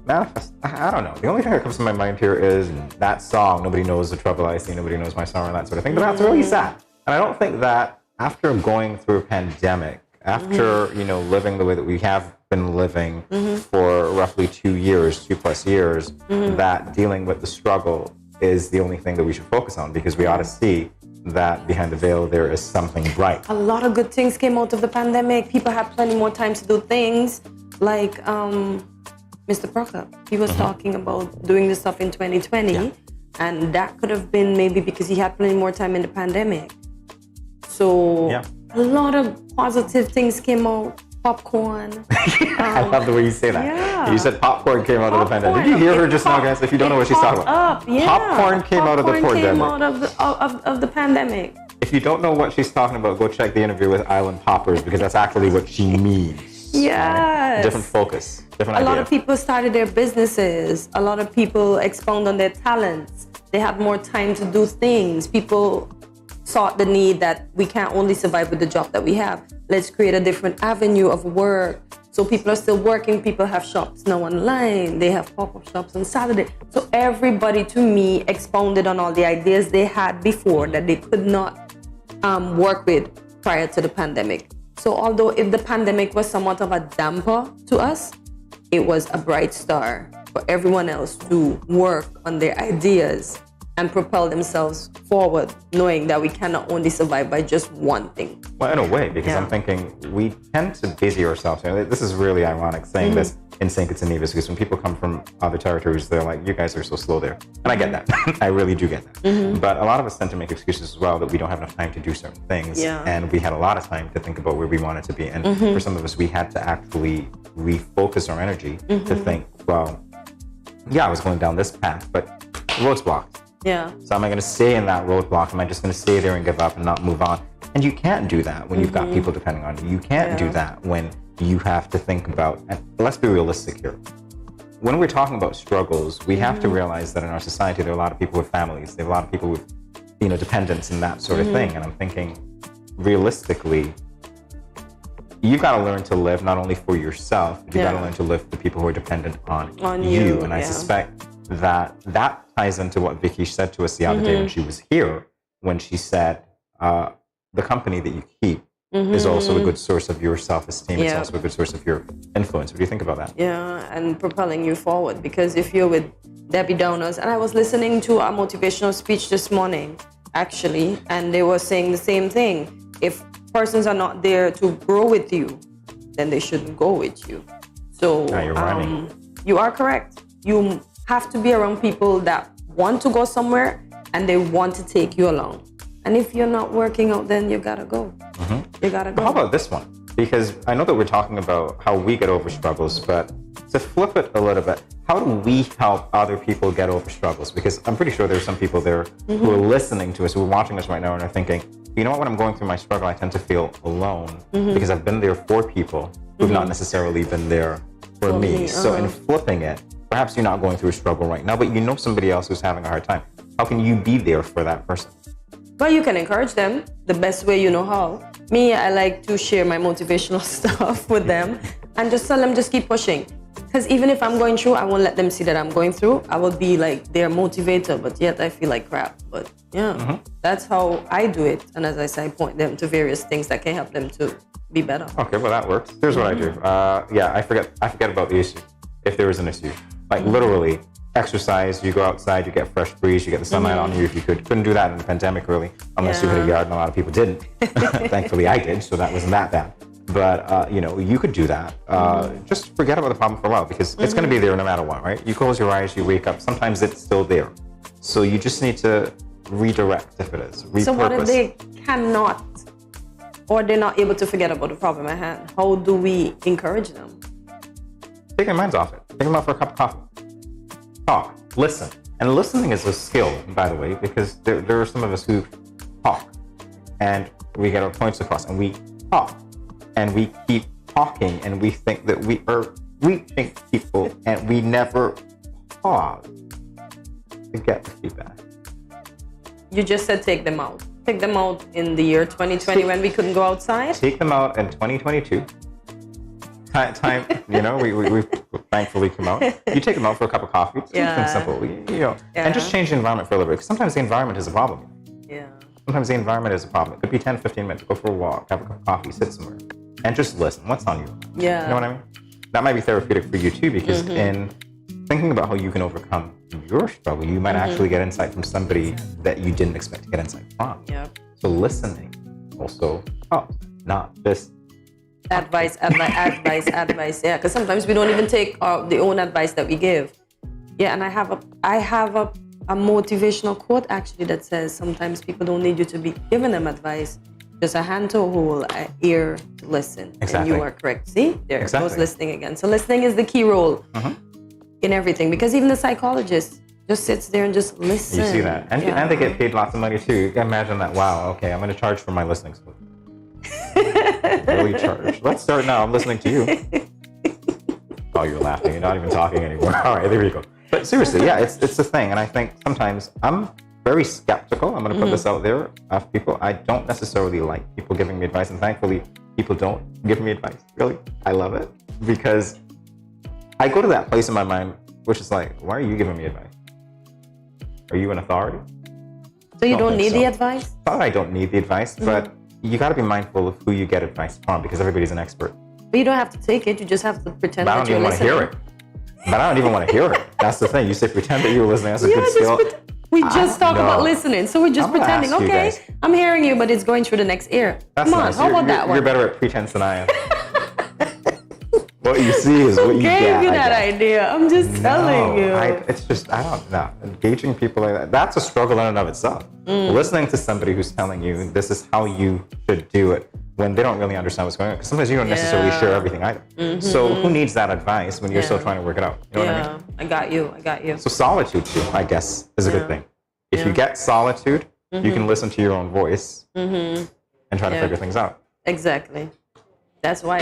manifest. I don't know. The only thing that comes to my mind here is that song, Nobody Knows the Trouble I See, Nobody Knows My Sorrow, and that sort of thing. But that's really sad. And I don't think that after going through a pandemic, after, living the way that we have been living for roughly 2 plus years, that dealing with the struggle is the only thing that we should focus on, because we ought to see that behind the veil there is something bright. A lot of good things came out of the pandemic. People had plenty more time to do things. Like Mr. Proctor, he was talking about doing this stuff in 2020, and that could have been maybe because he had plenty more time in the pandemic. So a lot of positive things came out. Popcorn. I love the way you say that. Yeah. You said popcorn came out of the pandemic. Did you hear her just now, guys? If you don't know what she's talking about. Popcorn came out of the pandemic. Of the pandemic. If you don't know what she's talking about, go check the interview with Island Poppers, because that's actually what she means. Yes. Right? Different focus, different idea. A lot of people started their businesses. A lot of people expound on their talents. They have more time to do things. People saw the need that we can't only survive with the job that we have. Let's create a different avenue of work. So people are still working. People have shops now online. They have pop-up shops on Saturday. So everybody, to me, expounded on all the ideas they had before that they could not work with prior to the pandemic. So although if the pandemic was somewhat of a damper to us, it was a bright star for everyone else to work on their ideas and propel themselves forward, knowing that we cannot only survive by just one thing. Well, in a way, because I'm thinking we tend to busy ourselves. This is really ironic saying this in St. Kitts and Nevis, because when people come from other territories, they're like, you guys are so slow there. And I get that. I really do get that. But a lot of us tend to make excuses as well that we don't have enough time to do certain things. And we had a lot of time to think about where we wanted to be. And for some of us, we had to actually refocus our energy to think, well, I was going down this path, but the road's blocked. So am I going to stay in that roadblock? Am I just going to stay there and give up and not move on? And you can't do that when you've got people depending on you. You can't do that when you have to think about, and let's be realistic here. When we're talking about struggles, we have to realize that in our society, there are a lot of people with families. There are a lot of people with, dependents and that sort of thing. And I'm thinking, realistically, you've got to learn to live not only for yourself, but you've got to learn to live for the people who are dependent on you. And I suspect that ties into what Vicky said to us the other day when she was here, when she said the company that you keep is also a good source of your self-esteem. It's also a good source of your influence. What do you think about that? Yeah, and propelling you forward, because if you're with Debbie Downers, and I was listening to a motivational speech this morning, actually, and they were saying the same thing. If persons are not there to grow with you, then they shouldn't go with you. So you're rhyming. You are correct. You have to be around people that want to go somewhere and they want to take you along. And if you're not working out, then you gotta go. You gotta go. But how about this one? Because I know that we're talking about how we get over struggles, but to flip it a little bit, how do we help other people get over struggles? Because I'm pretty sure there's some people there who are listening to us, who are watching us right now and are thinking, you know what, when I'm going through my struggle, I tend to feel alone because I've been there for people who've not necessarily been there for me. So in flipping it, perhaps you're not going through a struggle right now, but you know somebody else who's having a hard time. How can you be there for that person? Well, you can encourage them the best way you know how. Me, I like to share my motivational stuff with them and just tell them, just keep pushing. Because even if I'm going through, I won't let them see that I'm going through. I will be like their motivator, but yet I feel like crap. But that's how I do it. And as I say, I point them to various things that can help them to be better. Okay, well that works. Here's what I do. I forget about the issue. If there is an issue, like literally exercise, you go outside, you get fresh breeze, you get the sunlight on you if you couldn't do that in the pandemic really, unless you had a yard, and a lot of people didn't. Thankfully I did, so that wasn't that bad. But you could do that. Just forget about the problem for a while, because it's going to be there no matter what, right? You close your eyes, you wake up, sometimes it's still there. So you just need to redirect if it is, repurpose. So what if they cannot, or they're not able to forget about the problem at hand? How do we encourage them? Take their minds off it. Take them out for a cup of coffee. Talk. listen. And listening is a skill, by the way, because there are some of us who talk and we get our points across and we talk and we keep talking and we think that we are reaching people and we never pause to get the feedback. You just said take them out. Take them out in the year 2020 when we couldn't go outside? Take them out in 2022. Time, you know, we thankfully come out. You take them out for a cup of coffee. Something simple, you know, and just change the environment for a little bit. Because sometimes the environment is a problem. Yeah. Sometimes the environment is a problem. It could be 10, 15 minutes. Go for a walk, have a cup of coffee, sit somewhere, and just listen. What's on you? Yeah. You know what I mean? That might be therapeutic for you too, because in thinking about how you can overcome your struggle, you might actually get insight from somebody that you didn't expect to get insight from. Yeah. So listening also helps, not just advice. Yeah, because sometimes we don't even take the own advice that we give. Yeah, and I have a motivational quote actually that says sometimes people don't need you to be giving them advice, just a hand to hold, an ear to listen. Exactly. And you are correct. See, there Exactly. goes listening again. So listening is the key role in everything, because even the psychologist just sits there and just listens. You see that, and they get paid lots of money too. You can imagine that. Wow. Okay, I'm going to charge for my listening skills. Really charge. Let's start now. I'm listening to you. Oh, you're laughing. You're not even talking anymore. All right, there you go. But seriously, yeah, it's a thing. And I think sometimes I'm very skeptical. I'm going to put this out there of people. I don't necessarily like people giving me advice. And thankfully, people don't give me advice. Really, I love it. Because I go to that place in my mind, which is like, why are you giving me advice? Are you an authority? So you don't need the advice? Not that I don't need the advice, but you got to be mindful of who you get advice from, because everybody's an expert. But you don't have to take it. You just have to pretend But I that don't you're even want to listening. hear it. But I don't even want to hear it. That's the thing. You say pretend that you're listening. That's a good skill. We just talk about listening, so we're just I'm gonna pretending. ask you Okay, guys. I'm hearing you, but it's going through the next ear. That's Come on, nice. how about that You're one? better at pretense than I am. What you see is what you get. Gave you I that guess. idea. I'm just telling you. It's just, I don't know. Engaging people like that, that's a struggle in and of itself. Listening to somebody who's telling you this is how you should do it when they don't really understand what's going on. Because sometimes you don't necessarily share everything either. So who needs that advice when you're still trying to work it out? You know what I mean? I got you. So solitude too, I guess, is a good thing. If you get solitude, you can listen to your own voice and try to figure things out. Exactly. That's why,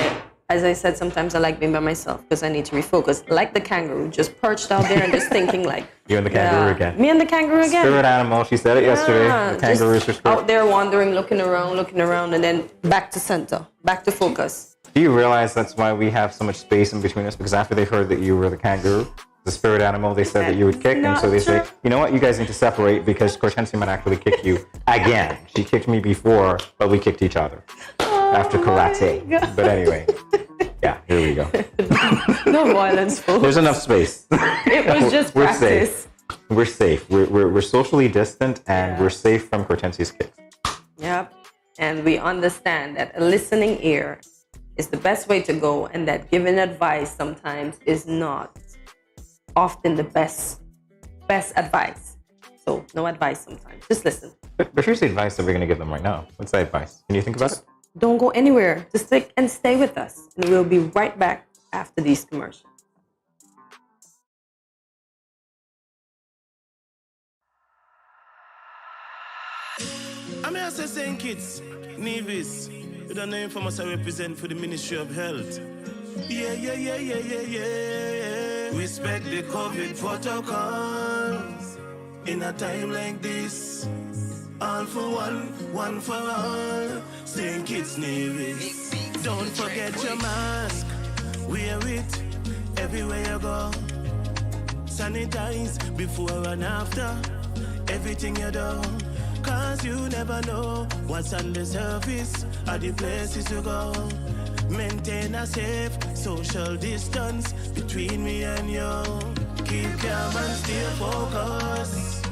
as I said, sometimes I like being by myself because I need to refocus. Like the kangaroo, just perched out there and just thinking like... You and the kangaroo again. Me and the kangaroo again. Spirit animal, she said it yesterday. The kangaroos are spirit. Out there wandering, looking around, and then back to center, back to focus. Do you realize that's why we have so much space in between us? Because after they heard that you were the kangaroo, the spirit animal, they said that you would kick. And so they say, you know what, you guys need to separate because Kortensia might actually kick you again. She kicked me before, but we kicked each other after karate. But anyway, yeah, here we go. No violence, folks. There's enough space. It was just We're practice. safe. We're safe. We're socially distant and we're safe from Kortensia's kicks. Yep. And we understand that a listening ear is the best way to go, and that giving advice sometimes is not often the best advice. So no advice sometimes. Just listen. But here's the advice that we're going to give them right now. What's the advice? Can you think about it? Don't go anywhere. Just stick and stay with us. And we'll be right back after these commercials. I'm here to say kids, Nevis, with a name for us I represent for the Ministry of Health. Yeah. Respect the COVID protocols. In a time like this, all for one for all. St. Kitts Nevis. Don't forget your mask. Wear it everywhere you go. Sanitize before and after everything you do. Cause you never know what's on the surface or the places you go. Maintain a safe social distance between me and you. Keep calm and stay focused.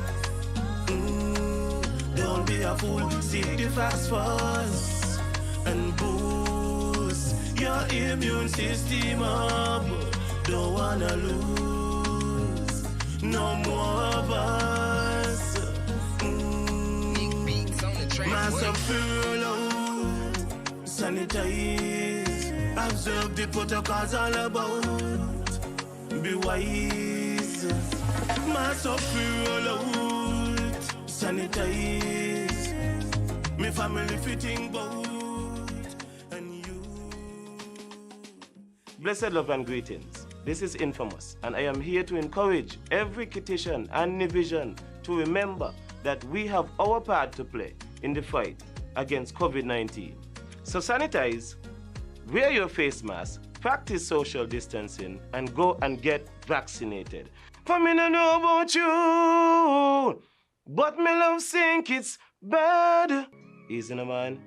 Don't be a fool, seek the facts first. And boost your immune system up. Don't wanna lose no more of us. Mask up, furlough, sanitize. Observe the protocols all about. Be wise, Mass up free roll out, sanitize. Me family fitting boat. Blessed love and greetings. This is Infamous, and I am here to encourage every Kittitian and Nivision to remember that we have our part to play in the fight against COVID-19. So sanitize, wear your face mask, practice social distancing, and go and get vaccinated. For me no know about you, but me love think it's bad. Easy no man.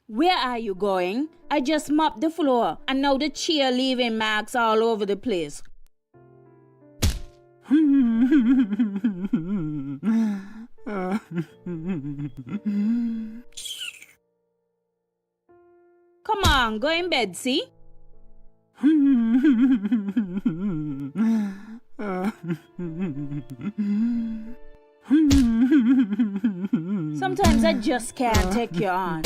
Where are you going? I just mopped the floor and now the chair leaving marks all over the place. Come on, go in bed, see? Sometimes I just can't take you on.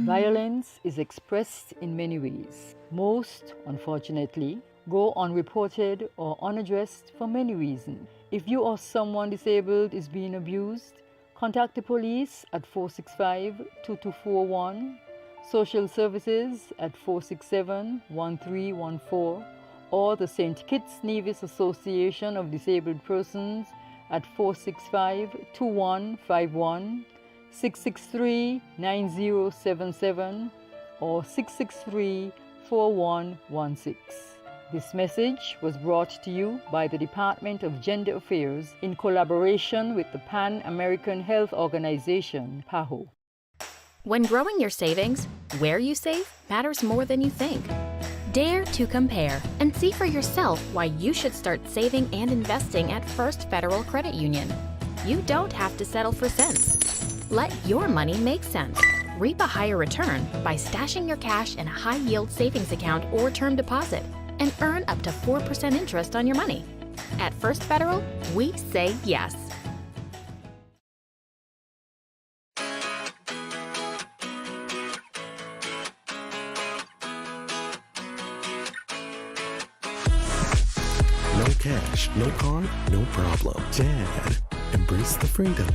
Violence is expressed in many ways. Most, unfortunately, go unreported or unaddressed for many reasons. If you or someone disabled is being abused, contact the police at 465-2241, social services at 467-1314, or the St. Kitts Nevis Association of Disabled Persons at 465-2151, 663-9077, or 663-4116. This message was brought to you by the Department of Gender Affairs in collaboration with the Pan American Health Organization, PAHO. When growing your savings, where you save matters more than you think. Dare to compare and see for yourself why you should start saving and investing at First Federal Credit Union. You don't have to settle for cents. Let your money make sense. Reap a higher return by stashing your cash in a high-yield savings account or term deposit and earn up to 4% interest on your money. At First Federal, we say yes. No cash, no card, no problem. Jad, embrace the freedom.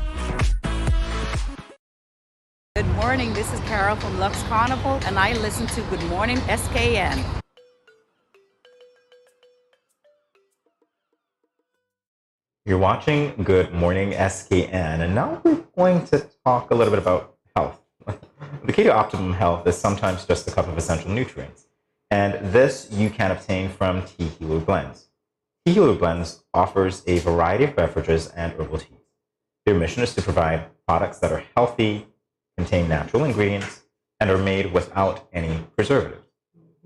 Good morning, this is Carol from Lux Carnival, and I listen to Good Morning SKN. You're watching Good Morning SKN, and now we're going to talk a little bit about health. The key to optimum health is sometimes just a cup of essential nutrients, and this you can obtain from Tea Healer Blends. Tea Healer Blends offers a variety of beverages and herbal teas. Their mission is to provide products that are healthy, contain natural ingredients, and are made without any preservatives.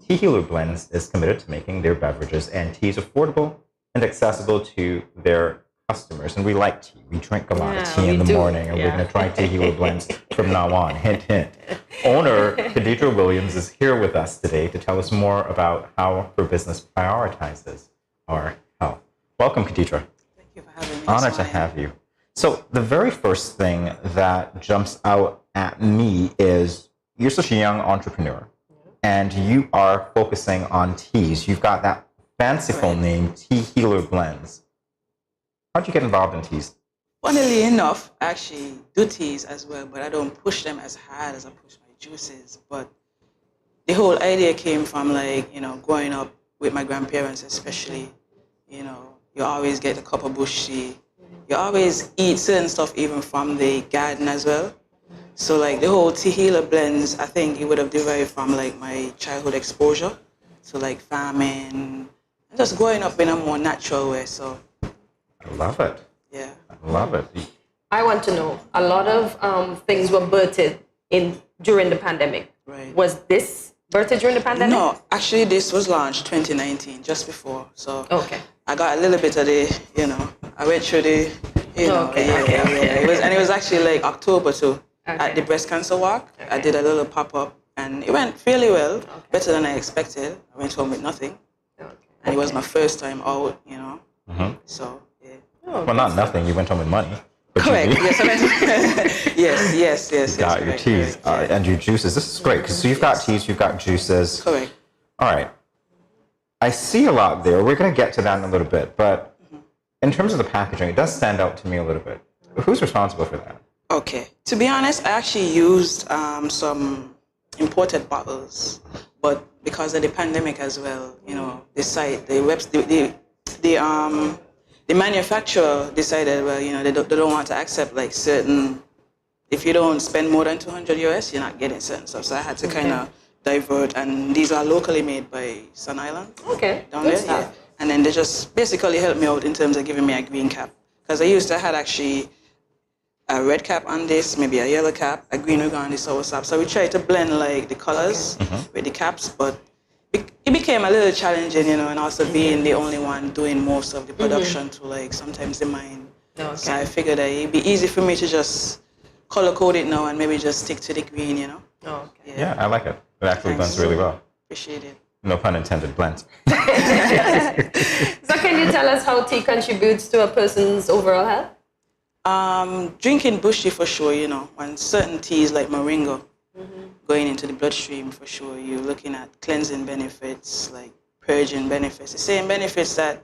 Tea Healer Blends is committed to making their beverages and teas affordable and accessible to their customers. And we like tea. We drink a lot of tea in the morning, and we're going to try Tea Healer Blends from now on. Hint, hint. Owner Khadija Williams is here with us today to tell us more about how her business prioritizes our health. Welcome, Khadija. Thank you for having me. Honored to have you. So the very first thing that jumps out at me is you're such a young entrepreneur, and you are focusing on teas. You've got that fanciful name, Tea Healer Blends. How'd you get involved in teas? Funnily enough, I actually do teas as well, but I don't push them as hard as I push my juices. But the whole idea came from, like, growing up with my grandparents especially. You always get a cup of bush tea. You always eat certain stuff even from the garden as well. So like the whole Tea Healer Blends, I think it would have derived from like my childhood exposure to like farming, and just growing up in a more natural way. So I love it. Yeah. I love it. I want to know, a lot of things were birthed during the pandemic. Right. Was this birthed during the pandemic? No, actually this was launched 2019, just before. So okay. I got a little bit of the, I went through the, It was actually like October too. At the breast cancer walk, I did a little pop-up, and it went fairly well, better than I expected. I went home with nothing, and it was my first time out, So, yeah. Well, not nothing. You went home with money. But Correct. You, yes. got your teas and your juices. This is great. So you've got teas, you've got juices. Correct. All right. I see a lot there. We're going to get to that in a little bit. But in terms of the packaging, it does stand out to me a little bit. Who's responsible for that? Okay. To be honest, I actually used some imported bottles, but because of the pandemic as well, you know, the manufacturer decided, well, you know, they don't want to accept like certain. If you don't spend more than $200 US, you're not getting certain stuff. So I had to kind of divert, and these are locally made by Sun Island. Okay. Down Good there, stuff. yeah. And then they just basically helped me out in terms of giving me a green cap, because I used to had actually a red cap on this, maybe a yellow cap, a green wig on this sour sap. So we tried to blend like the colors with the caps, but it became a little challenging, you know, and also being the only one doing most of the production to like sometimes the mine. So I figured that it'd be easy for me to just color code it now and maybe just stick to the green, you know. Yeah, I like it. It actually blends really well. Appreciate it. No pun intended, blends. So can you tell us how tea contributes to a person's overall health? Drinking bush tea for sure, you know, and certain teas like moringa going into the bloodstream for sure. You're looking at cleansing benefits, like purging benefits, the same benefits that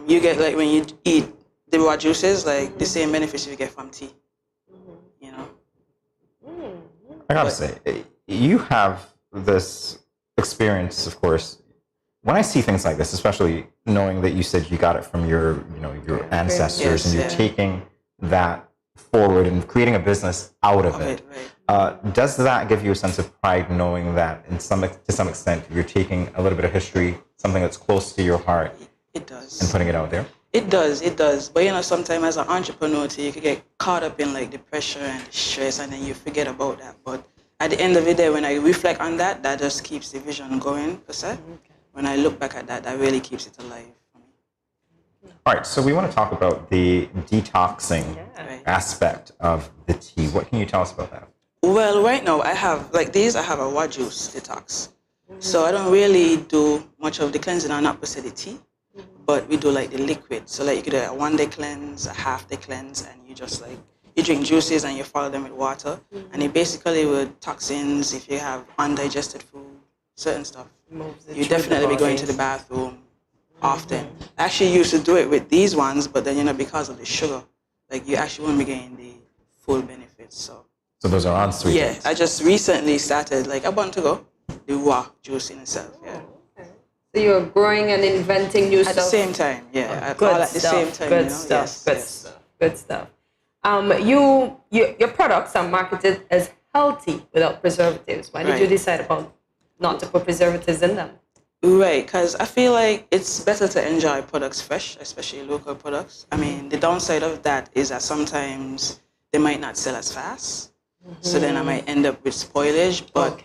you get like when you eat the raw juices, like the same benefits you get from tea, you know. I gotta say, you have this experience, of course. When I see things like this, especially knowing that you said you got it from your ancestors, and you're taking that forward and creating a business out of it, does that give you a sense of pride knowing that to some extent you're taking a little bit of history, something that's close to your heart, it does, and putting it out there? It does. But you know, sometimes as an entrepreneur, you can get caught up in like the pressure and the stress, and then you forget about that. But at the end of the day, when I reflect on that, that just keeps the vision going, per se. When I look back at that, that really keeps it alive. All right, so we want to talk about the detoxing aspect of the tea. What can you tell us about that? Well, right now I have a raw juice detox. So I don't really do much of the cleansing on opposite the tea, but we do like the liquid. So like you could do a 1 day cleanse, a half day cleanse, and you just like, you drink juices and you follow them with water. And it basically with toxins, if you have undigested food, certain stuff, you definitely be going to the bathroom often. I actually used to do it with these ones, but then, you know, because of the sugar, like you actually won't be getting the full benefits. So those are on sweet. Yeah, I just recently started, like a month ago, the raw juice in itself. Yeah. So you're growing and inventing new stuff at the same time. Yeah, good all at the stuff, same time. Good you know? stuff. Yes. Good stuff. Your products are marketed as healthy without preservatives. Why did you decide about not to put preservatives in them? Right, because I feel like it's better to enjoy products fresh, especially local products. I mean, the downside of that is that sometimes they might not sell as fast. So then I might end up with spoilage. But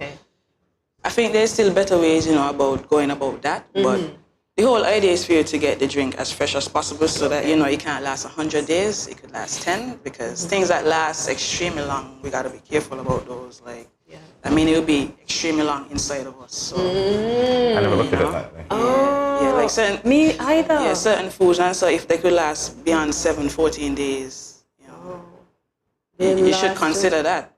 I think there's still better ways, you know, about going about that. But the whole idea is for you to get the drink as fresh as possible so that, you know, it can't last 100 days. It could last 10, because things that last extremely long, we got to be careful about those. Like, I mean, it will be extremely long inside of us. So, I never looked at it that way. Yeah, like certain, me either. Yeah, certain foods, and so if they could last beyond 14 days, you know, you should consider that.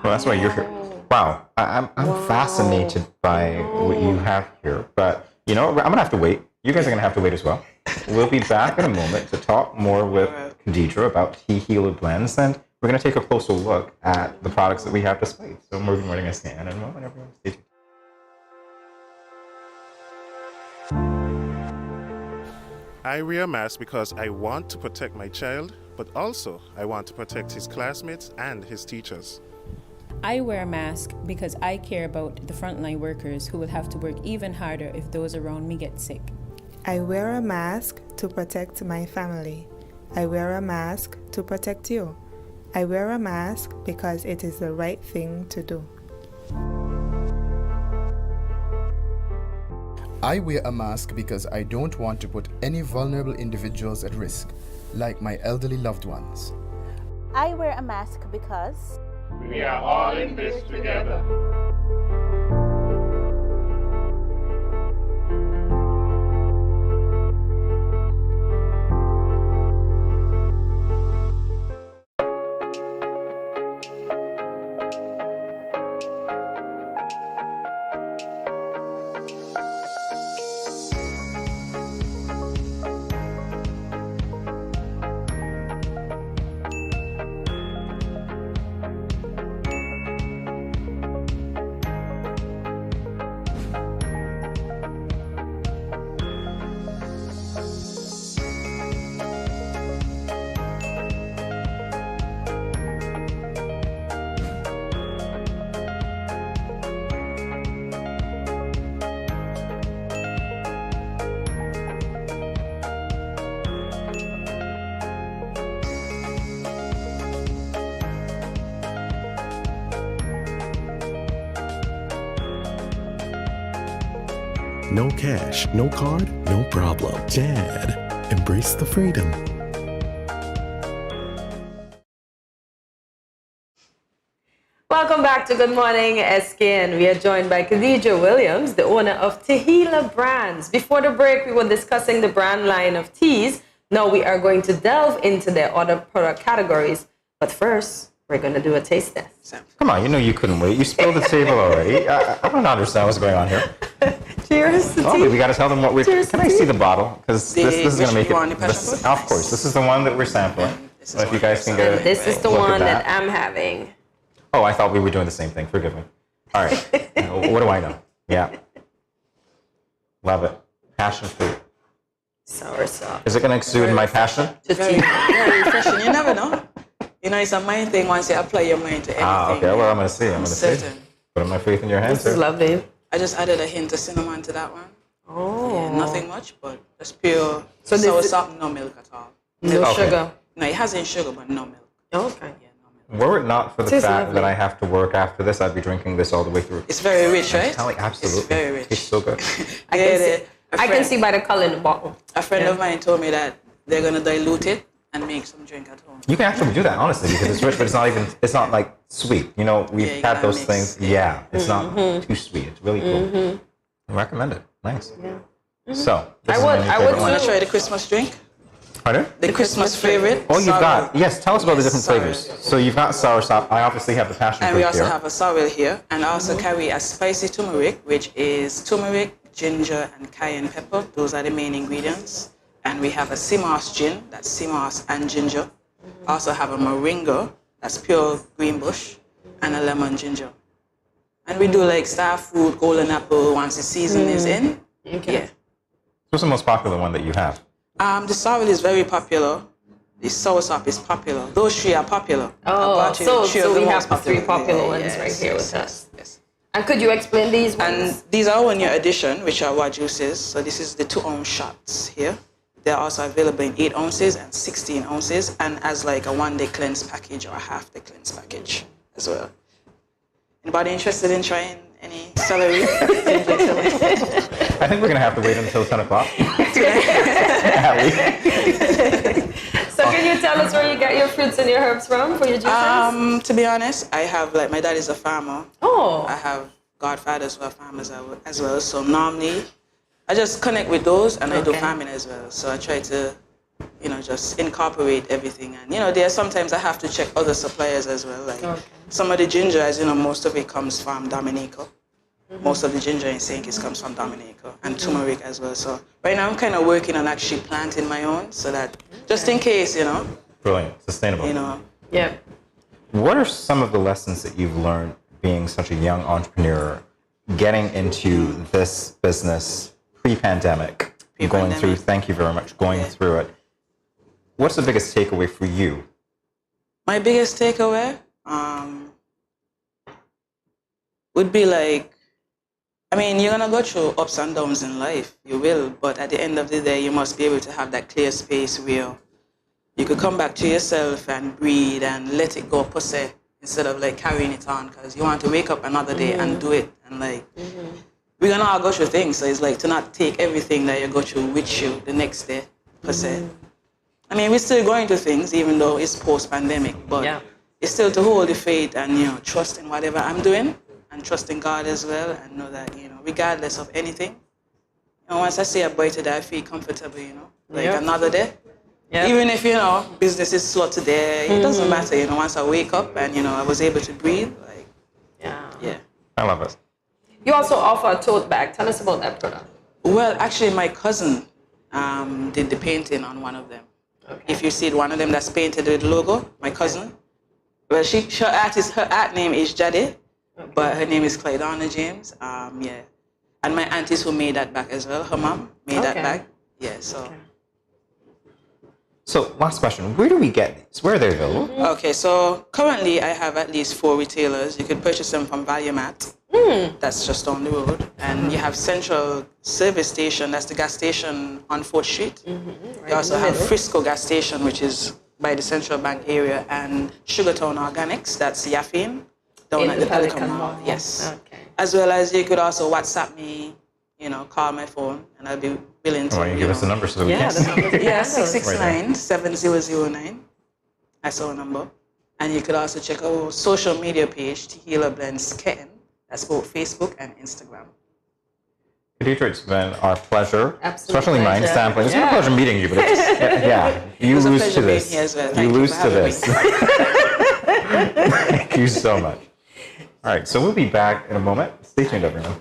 Well, that's why you're here. Wow, I'm fascinated by what you have here. But you know, I'm gonna have to wait. You guys are gonna have to wait as well. We'll be back in a moment to talk more with Khadija about tea healer blends, and we're gonna take a closer look at the products that we have displayed. So, Good Morning SKN, and a moment, everyone. Stay tuned. I wear a mask because I want to protect my child, but also I want to protect his classmates and his teachers. I wear a mask because I care about the frontline workers who will have to work even harder if those around me get sick. I wear a mask to protect my family. I wear a mask to protect you. I wear a mask because it is the right thing to do. I wear a mask because I don't want to put any vulnerable individuals at risk, like my elderly loved ones. I wear a mask because we are all in this together. No cash, no card, no problem. Jad, embrace the freedom. Welcome back to Good Morning SKN. We are joined by Khadija Williams, the owner of Tehila Brands. Before the break, we were discussing the brand line of teas. Now we are going to delve into their other product categories. But first, we're going to do a taste test. Come on, you know you couldn't wait. You spilled the table already. I don't understand what's going on here. Cheers to tea. We got to tell them what we're... Can I see the bottle? Because this is going to make it... Of course, this is the one that we're sampling. So if you guys can get This is the one that I'm having. Oh, I thought we were doing the same thing. Forgive me. All right. What do I know? Yeah. Love it. Passion fruit. Sour sauce. Is it going to exude my passion? Very, very refreshing. You never know. You know, it's a mind thing once you apply your mind to anything. Okay. Well, I'm going to see. I'm going to see. Putting my faith in your hands. This is lovely. I just added a hint of cinnamon to that one. Oh. Yeah, nothing much, but just pure sour salt, no milk at all. No sugar. No, it has in sugar, but no milk. Okay. Were it not for the fact that I have to work after this, I'd be drinking this all the way through. It's very rich, right? Absolutely. It's very rich. It's so good. I can see by the color in the bottle. A friend of mine told me that they're going to dilute it and make some drink at home. You can actually do that, honestly, because it's rich, but it's not like sweet. You know, we've had those things. Yeah, it's not too sweet. It's really cool. I recommend it. Nice. Yeah. So, I would want to try the Christmas drink. Pardon? The Christmas favorite. Oh, you've got, yes, tell us about the different flavors. So you've got sour sop. I obviously have the passion fruit here. And we also here. have a sour here. And I also carry a spicy turmeric, which is turmeric, ginger, and cayenne pepper. Those are the main ingredients. And we have a sea moss gin, that's sea moss and ginger. I also have a moringa, that's pure green bush, and a lemon ginger. And we do like star fruit, golden apple once the season is in. Okay. Yeah. What's the most popular one that you have? The sour is very popular. The sour sop is popular. Those three are popular. Oh, so we have the three popular ones right here with us. Yes. And could you explain these ones? And these are our new addition, which are raw juices. So this is the 2-ounce shots here. They're also available in 8 ounces and 16 ounces, and as like a 1-day cleanse package or a half-day cleanse package as well. Anybody interested in trying any celery? I think we're going to have to wait until 10 o'clock. So can you tell us where you get your fruits and your herbs from for your juices? To be honest, I have, like, my dad is a farmer. Oh. I have godfathers who are farmers as well. So normally, I just connect with those and I do farming as well. So I try to, you know, just incorporate everything. And, you know, there are sometimes I have to check other suppliers as well. Like some of the ginger, as you know, most of it comes from Dominica. Most of the ginger in St. Kitts comes from Dominica, and turmeric as well. So right now I'm kind of working on actually planting my own, so that just in case, you know. Brilliant, sustainable. You know. Yeah. What are some of the lessons that you've learned being such a young entrepreneur, getting into this business pre-pandemic, going through? Thank you very much. Going through it. What's the biggest takeaway for you? My biggest takeaway would be like, I mean, you're going to go through ups and downs in life. You will. But at the end of the day, you must be able to have that clear space where you could come back to yourself and breathe and let it go per se, instead of like carrying it on, because you want to wake up another day and do it. And like, we're going to all go through things. So it's like to not take everything that you go through with you the next day per se. I mean, we're still going through things, even though it's post-pandemic. But it's still to hold the faith and, you know, trust in whatever I'm doing. And trust in God as well, and know that, you know, regardless of anything, you know, once I say a brighter day, I feel comfortable, you know, like another day. Even if, you know, business is slow today, it doesn't matter, you know, once I wake up and, you know, I was able to breathe, like, yeah. I love it. You also offer a tote bag. Tell us about that product. Well, actually, my cousin did the painting on one of them. If you see one of them that's painted with the logo, my cousin, well, her art name is Jade. But her name is Clydonna James, yeah. And my aunties who made that bag as well, her mom made that bag. Yeah, so. So, last question, where do we get these? Where are they available? Okay, so currently I have at least 4 retailers. You could purchase them from Valuemat, that's just down the road. And you have Central Service Station, that's the gas station on 4th Street. You also have Frisco Gas Station, which is by the Central Bank area, and Sugartown Organics, that's Yaffin. Down at the Pelican Mall, yes. As well as you could also WhatsApp me call my phone, and I'll be willing to. Why don't you give us the number so that we can see? Yeah, 669-7009. That's our number. And you could also check our social media page, Tequila Blend SKN. That's both Facebook and Instagram. Khadija, it's been our pleasure. Absolute Especially mine, pleasure. sampling. It's been a pleasure meeting you, but it's just, you was a lose pleasure to being this. here as well. You Thank you lose for to having this. me. Thank you so much. All right, so we'll be back in a moment. Stay tuned, everyone.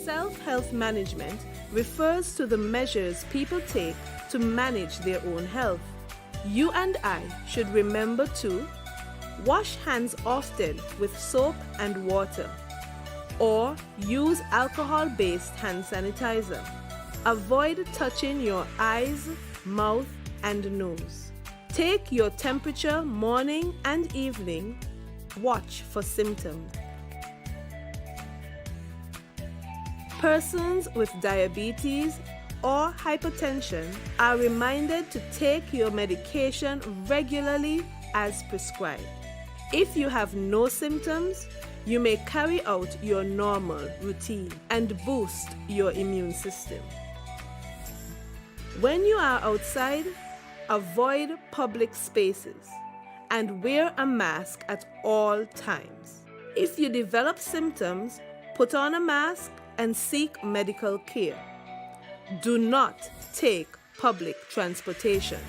Self-health management refers to the measures people take to manage their own health. You and I should remember to wash hands often with soap and water, or use alcohol-based hand sanitizer. Avoid touching your eyes, mouth, and nose. Take your temperature morning and evening. Watch for symptoms. Persons with diabetes or hypertension are reminded to take your medication regularly as prescribed. If you have no symptoms, you may carry out your normal routine and boost your immune system. When you are outside, avoid public spaces and wear a mask at all times. If you develop symptoms, put on a mask and seek medical care. Do not take public transportation.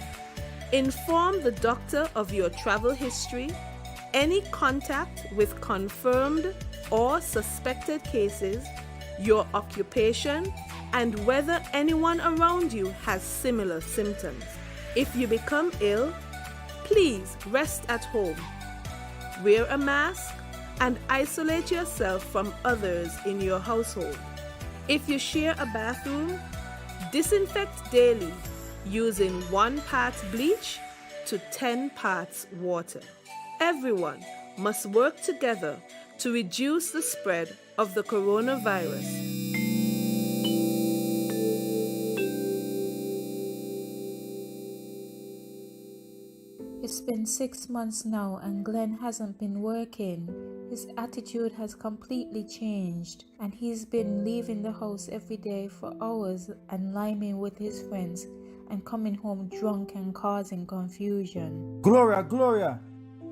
Inform the doctor of your travel history, any contact with confirmed or suspected cases, your occupation, and whether anyone around you has similar symptoms. If you become ill, please rest at home. Wear a mask and isolate yourself from others in your household. If you share a bathroom, disinfect daily using 1 part bleach to 10 parts water. Everyone must work together to reduce the spread of the coronavirus. It's been 6 months now and Glenn hasn't been working. His attitude has completely changed and he's been leaving the house every day for hours and liming with his friends and coming home drunk and causing confusion. Gloria,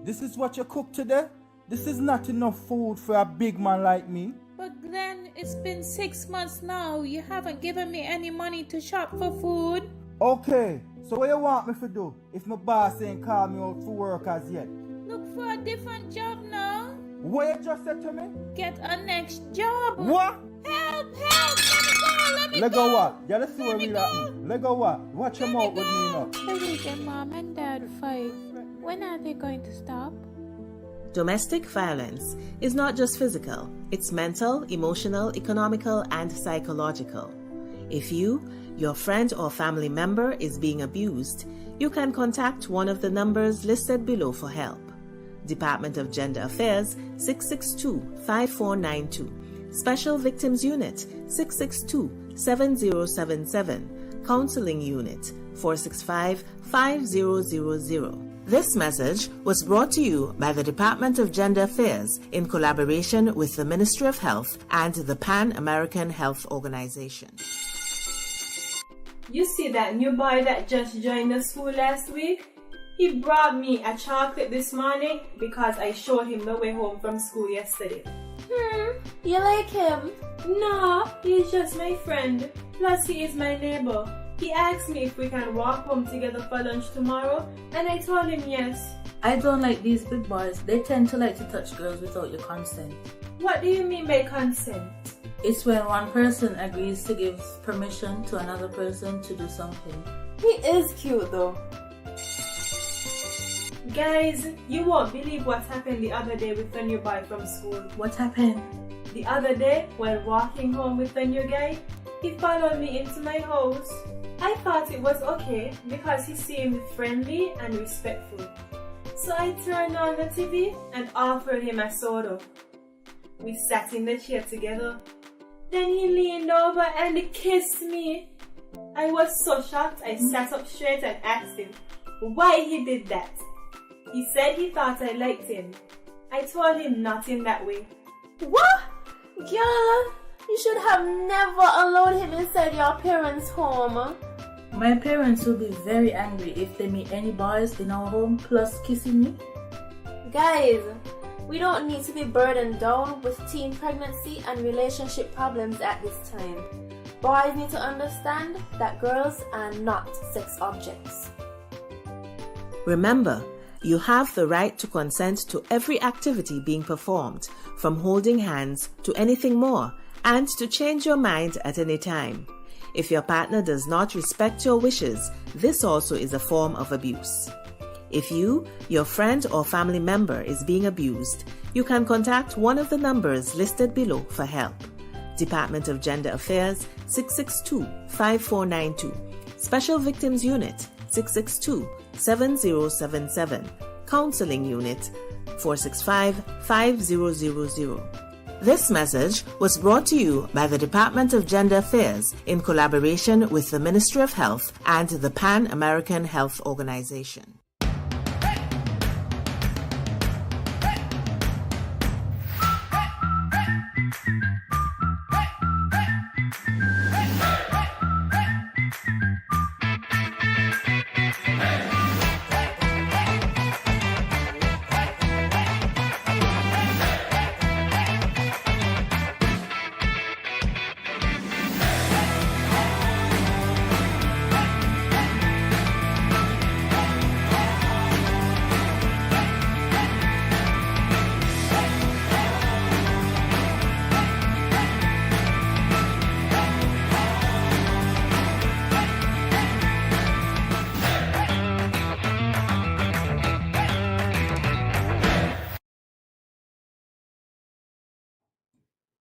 this is what you cooked today? This is not enough food for a big man like me. But Glenn, it's been 6 months now. You haven't given me any money to shop for food. Okay, so what you want me to do if my boss ain't called me out for work as yet? Look for a different job now. What you just said to me? Get a next job. What? Help! Let me go! Let go what? Yeah, let's see what really happened. Let go what? Watch your mouth with me now. The weekend mom and dad fight. When are they going to stop? Domestic violence is not just physical, it's mental, emotional, economical, and psychological. If you, your friend or family member is being abused, you can contact one of the numbers listed below for help. Department of Gender Affairs 662-5492, Special Victims Unit 662-7077, Counseling Unit 465-5000. This message was brought to you by the Department of Gender Affairs in collaboration with the Ministry of Health and the Pan American Health Organization. You see that new boy that just joined the school last week? He brought me a chocolate this morning because I showed him the way home from school yesterday. You like him? No, he's just my friend. Plus, he is my neighbor. He asked me if we can walk home together for lunch tomorrow, and I told him yes. I don't like these big boys. They tend to like to touch girls without your consent. What do you mean by consent? It's when one person agrees to give permission to another person to do something. He is cute though. Guys, you won't believe what happened the other day with the new boy from school. What happened? The other day, while walking home with the new guy, he followed me into my house. I thought it was okay because he seemed friendly and respectful. So I turned on the TV and offered him a soda. We sat in the chair together. Then he leaned over and kissed me. I was so shocked I sat up straight and asked him why he did that. He said he thought I liked him. I told him not in that way. What? Girl, you should have never allowed him inside your parents' home. My parents will be very angry if they meet any boys in our home plus kissing me. Guys, we don't need to be burdened down with teen pregnancy and relationship problems at this time. Boys need to understand that girls are not sex objects. Remember, you have the right to consent to every activity being performed, from holding hands to anything more, and to change your mind at any time. If your partner does not respect your wishes, this also is a form of abuse. If you, your friend or family member is being abused, you can contact one of the numbers listed below for help. Department of Gender Affairs 662-5492, Special Victims Unit 662-7077, Counseling Unit 465-5000. This message was brought to you by the Department of Gender Affairs in collaboration with the Ministry of Health and the Pan American Health Organization.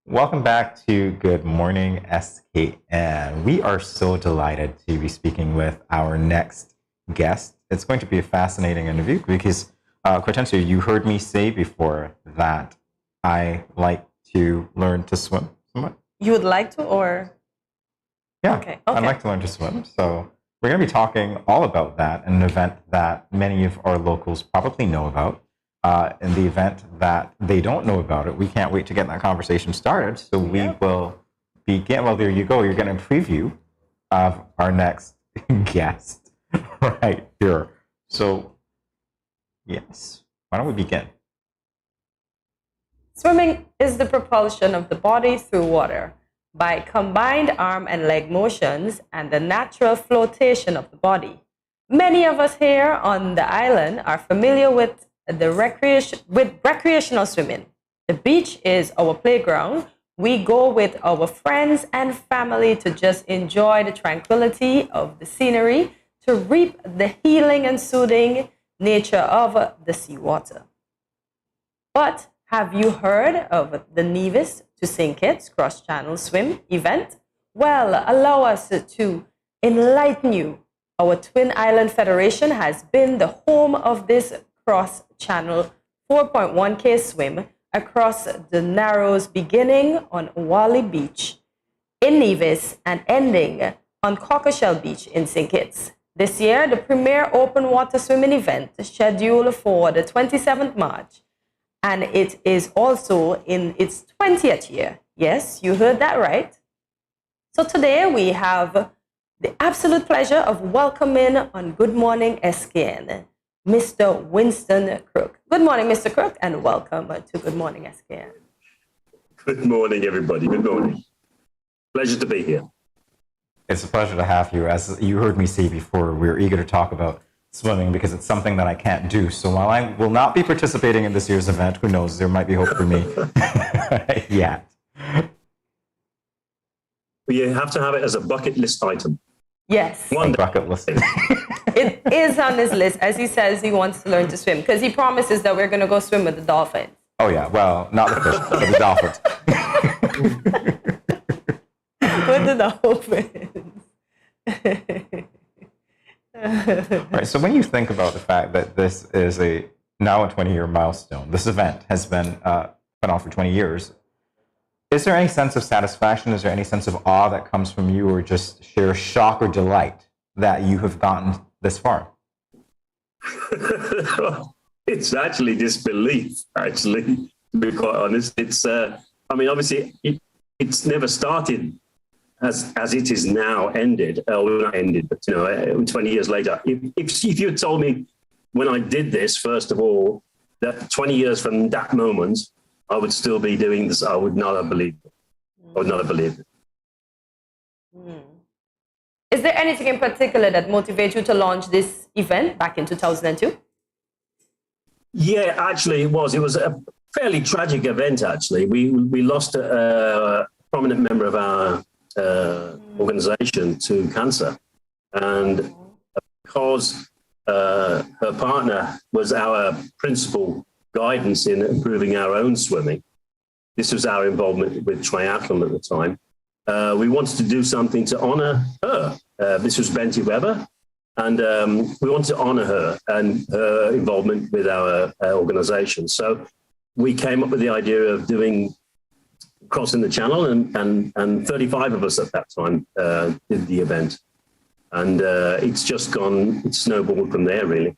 Welcome back to Good Morning SKN. We are so delighted to be speaking with our next guest. It's going to be a fascinating interview because, Kortensia, you heard me say before that I like to learn to swim somewhat. You would like to, or? Yeah, Okay. I'd like to learn to swim. So we're going to be talking all about that, an event that many of our locals probably know about. In the event that they don't know about it, we can't wait to get that conversation started. So we will begin. Well, there you go. You're getting a preview of our next guest right here. So, yes, why don't we begin? Swimming is the propulsion of the body through water by combined arm and leg motions and the natural flotation of the body. Many of us here on the island are familiar with recreational swimming. The beach is our playground. We go with our friends and family to just enjoy the tranquility of the scenery, to reap the healing and soothing nature of the seawater. But have you heard of the Nevis to St. Kitts cross-channel swim event? Well, allow us to enlighten you. Our Twin Island Federation has been the home of this cross-channel 4.1K swim across the Narrows, beginning on Wally Beach in Nevis and ending on Cockleshell Beach in St. Kitts. This year, the premier open water swimming event is scheduled for the 27th March, and it is also in its 20th year. Yes, you heard that right. So today we have the absolute pleasure of welcoming on Good Morning SKN, Mr. Winston Crook. Good morning, Mr. Crook, and welcome to Good Morning SKN. Good morning, everybody. Good morning. Pleasure to be here. It's a pleasure to have you. As you heard me say before, we're eager to talk about swimming because it's something that I can't do. So while I will not be participating in this year's event, who knows, there might be hope for me yet. Well, you have to have it as a bucket list item. Yes. One bucket list. It is on his list, as he says he wants to learn to swim, because he promises that we're going to go swim with the dolphins. Oh, yeah. Well, not the fish, but the dolphins. With the dolphins. Right. So when you think about the fact that this is now a 20-year milestone, this event has been on for 20 years, is there any sense of satisfaction? Is there any sense of awe that comes from you, or just sheer shock or delight that you have gotten this far? it's actually disbelief, actually, to be quite honest. It's, obviously, it's never started as it is now ended. Well, not ended, but, 20 years later. If you had told me when I did this, first of all, that 20 years from that moment, I would still be doing this, I would not have believed it. I would not have believed it. Is there anything in particular that motivated you to launch this event back in 2002? Yeah, actually, it was. It was a fairly tragic event, actually. We lost a prominent member of our organization to cancer. And because her partner was our principal guidance in improving our own swimming, this was our involvement with triathlon at the time. We wanted to do something to honor her. This was Benty Weber. And we wanted to honor her and her involvement with our organization. So we came up with the idea of crossing the channel, and 35 of us at that time did the event. And it's snowballed from there, really.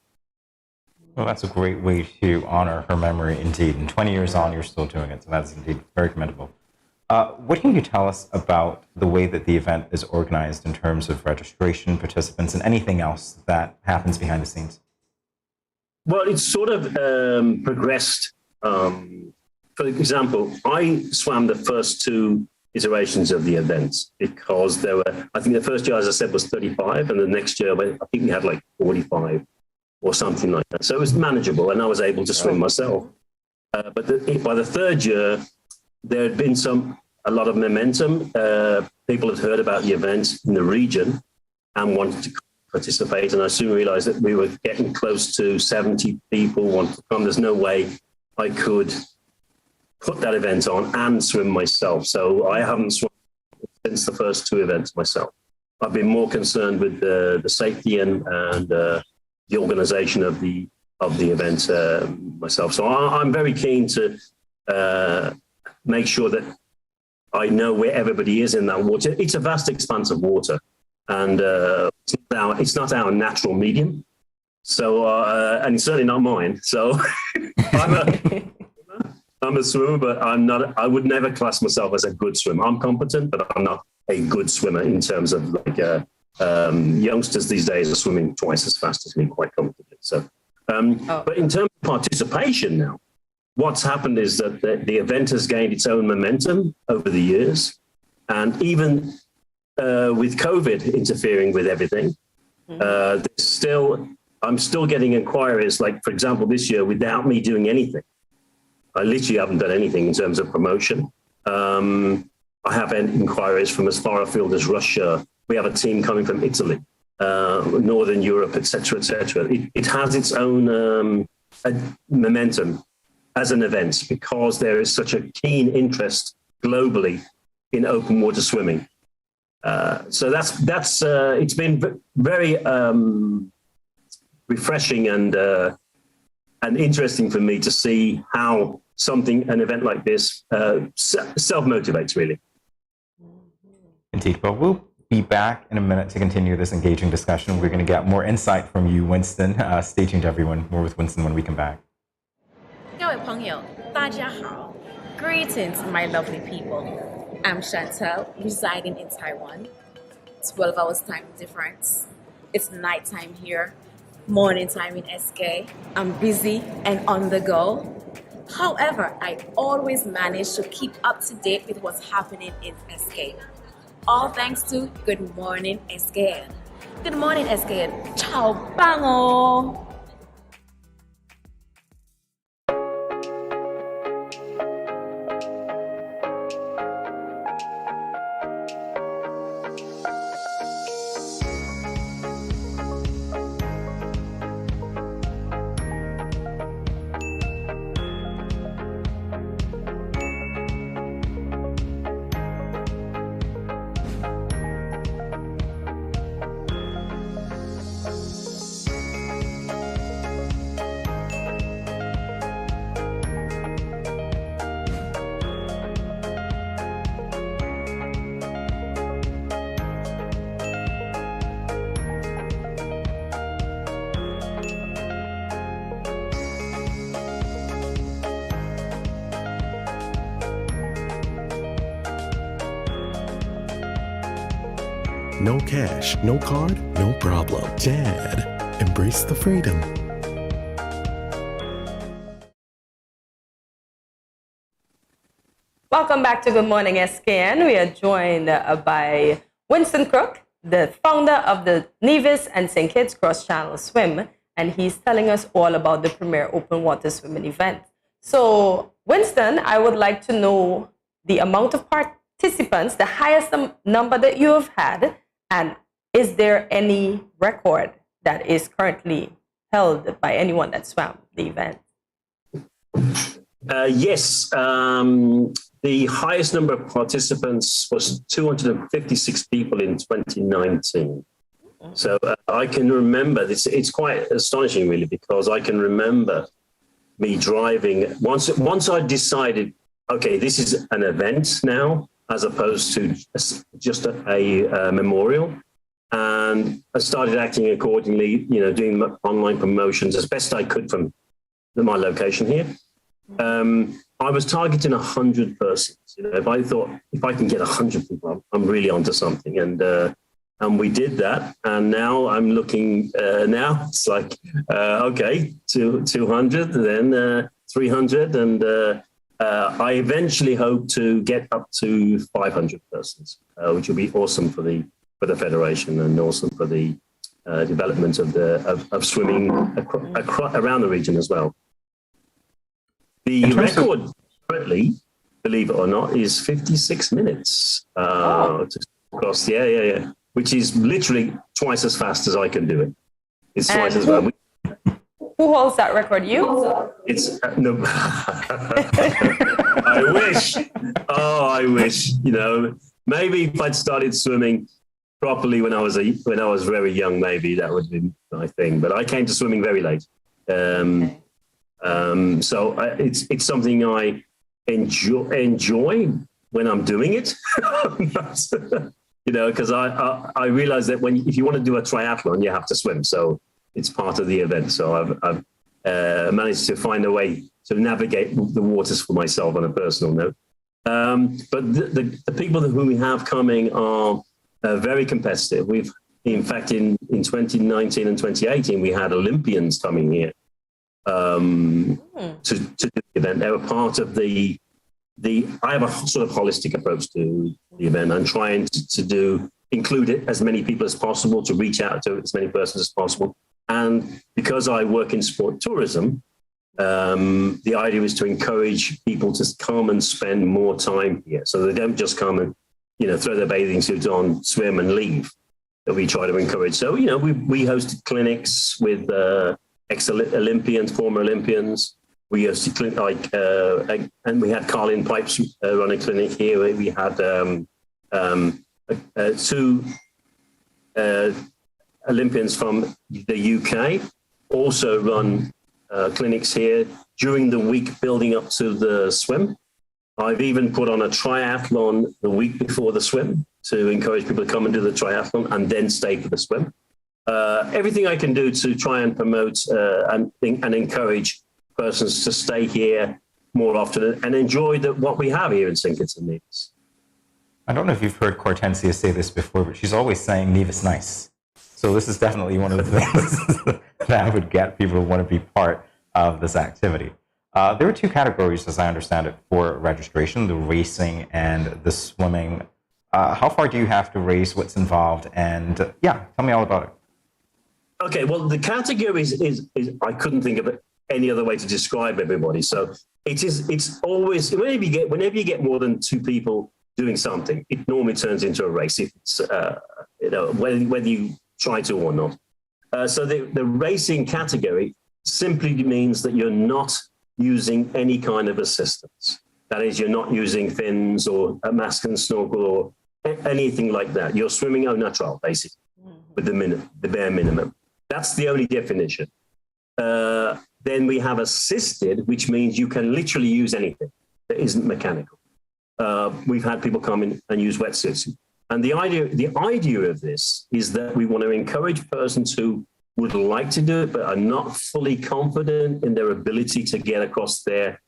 Well, that's a great way to honor her memory, indeed. And 20 years on, you're still doing it, so that's indeed very commendable. What can you tell us about the way that the event is organized in terms of registration, participants, and anything else that happens behind the scenes? Well, it's sort of progressed. For example, I swam the first two iterations of the events because there were, I think the first year, as I said, was 35, and the next year, I think we had like 45 or something like that. So it was manageable, and I was able to swim myself. But by the third year, there had been a lot of momentum. People had heard about the event in the region and wanted to participate. And I soon realized that we were getting close to 70 people wanted to come. There's no way I could put that event on and swim myself. So I haven't swum since the first two events myself. I've been more concerned with the safety and the organization of the event myself. So I'm very keen to make sure that I know where everybody is in that water. It's a vast expanse of water, and it's not our natural medium. So, and it's certainly not mine. So, I'm a swimmer, but I would never class myself as a good swimmer. I'm competent, but I'm not a good swimmer in terms of youngsters these days are swimming twice as fast as me, quite comfortably. So, but in terms of participation now, what's happened is that the event has gained its own momentum over the years. And even with COVID interfering with everything, I'm still getting inquiries, like, for example, this year, without me doing anything. I literally haven't done anything in terms of promotion. I have inquiries from as far afield as Russia. We have a team coming from Italy, Northern Europe, et cetera, et cetera. It has its own momentum as an event because there is such a keen interest globally in open water swimming. So that's it's been very refreshing and interesting for me to see how an event like this self-motivates, really. Indeed. Well, we'll be back in a minute to continue this engaging discussion. We're going to get more insight from you, Winston. Stay tuned, everyone. More with Winston when we come back. 各位朋友，大家好. Greetings, my lovely people. I'm Chantel, residing in Taiwan. 12 hours time difference. It's nighttime here, morning time in SK. I'm busy and on the go. However, I always manage to keep up to date with what's happening in SK. All thanks to Good Morning SKN. Good Morning SKN. Ciao, bango! No cash, no card, no problem. Jad, embrace the freedom. Welcome back to Good Morning SKN. We are joined by Winston Crook, the founder of the Nevis and St. Kitts Cross Channel Swim, and he's telling us all about the premier open water swimming event. So, Winston, I would like to know the amount of participants, the highest number that you have had, and is there any record that is currently held by anyone that swam the event? Yes. The highest number of participants was 256 people in 2019. So I can remember this. It's quite astonishing, really, because I can remember me driving. Once I decided, okay, this is an event now, as opposed to just a memorial, and I started acting accordingly. Doing online promotions as best I could from my location here. I was targeting 100 persons. If I thought if I can get 100 people, I'm really onto something, and we did that. And now I'm looking. Now it's like okay, 200, then 300, and I eventually hope to get up to 500 persons, which will be awesome for the federation and awesome for the development of swimming around the region as well. The record currently, believe it or not, is 56 minutes to cross. Yeah. Which is literally twice as fast as I can do it. It's twice as well. Who holds that record? You? It's no. I wish. Oh, I wish. Maybe if I'd started swimming properly when I was very young, maybe that would be my thing. But I came to swimming very late. So it's something I enjoy when I'm doing it, because I realize that if you want to do a triathlon, you have to swim. So it's part of the event. So I've managed to find a way to navigate the waters for myself on a personal note. But the people who we have coming are very competitive. In fact, in 2019 and 2018, we had Olympians coming here. To do the event. They were part of the I have a sort of holistic approach to the event. I'm trying to include as many people as possible, to reach out to as many persons as possible. And because I work in sport tourism, the idea is to encourage people to come and spend more time here. So they don't just come and, throw their bathing suits on, swim and leave. That we try to encourage. So, we hosted clinics with ex-Olympians, former Olympians. We used to and we had Carlin Pipes run a clinic here. We had two Olympians from the UK also run clinics here during the week building up to the swim. I've even put on a triathlon the week before the swim to encourage people to come and do the triathlon and then stay for the swim. Everything I can do to try and promote and encourage persons to stay here more often and enjoy what we have here in St. Kitts and Nevis. I don't know if you've heard Kortensia say this before, but she's always saying Nevis nice. So this is definitely one of the things that would get people to want to be part of this activity. There are two categories, as I understand it, for registration, the racing and the swimming. How far do you have to race? What's involved? And tell me all about it. Okay, well, the categories is I couldn't think of any other way to describe everybody. So it's always, whenever you get more than two people doing something, it normally turns into a race. If it's, whether you try to or not. So the racing category simply means that you're not using any kind of assistance. That is, you're not using fins or a mask and snorkel or anything like that. You're swimming au naturel, basically, with the bare minimum. That's the only definition. Then we have assisted, which means you can literally use anything that isn't mechanical. We've had people come in and use wetsuits. And the idea of this is that we want to encourage persons who would like to do it, but are not fully confident in their ability to get across there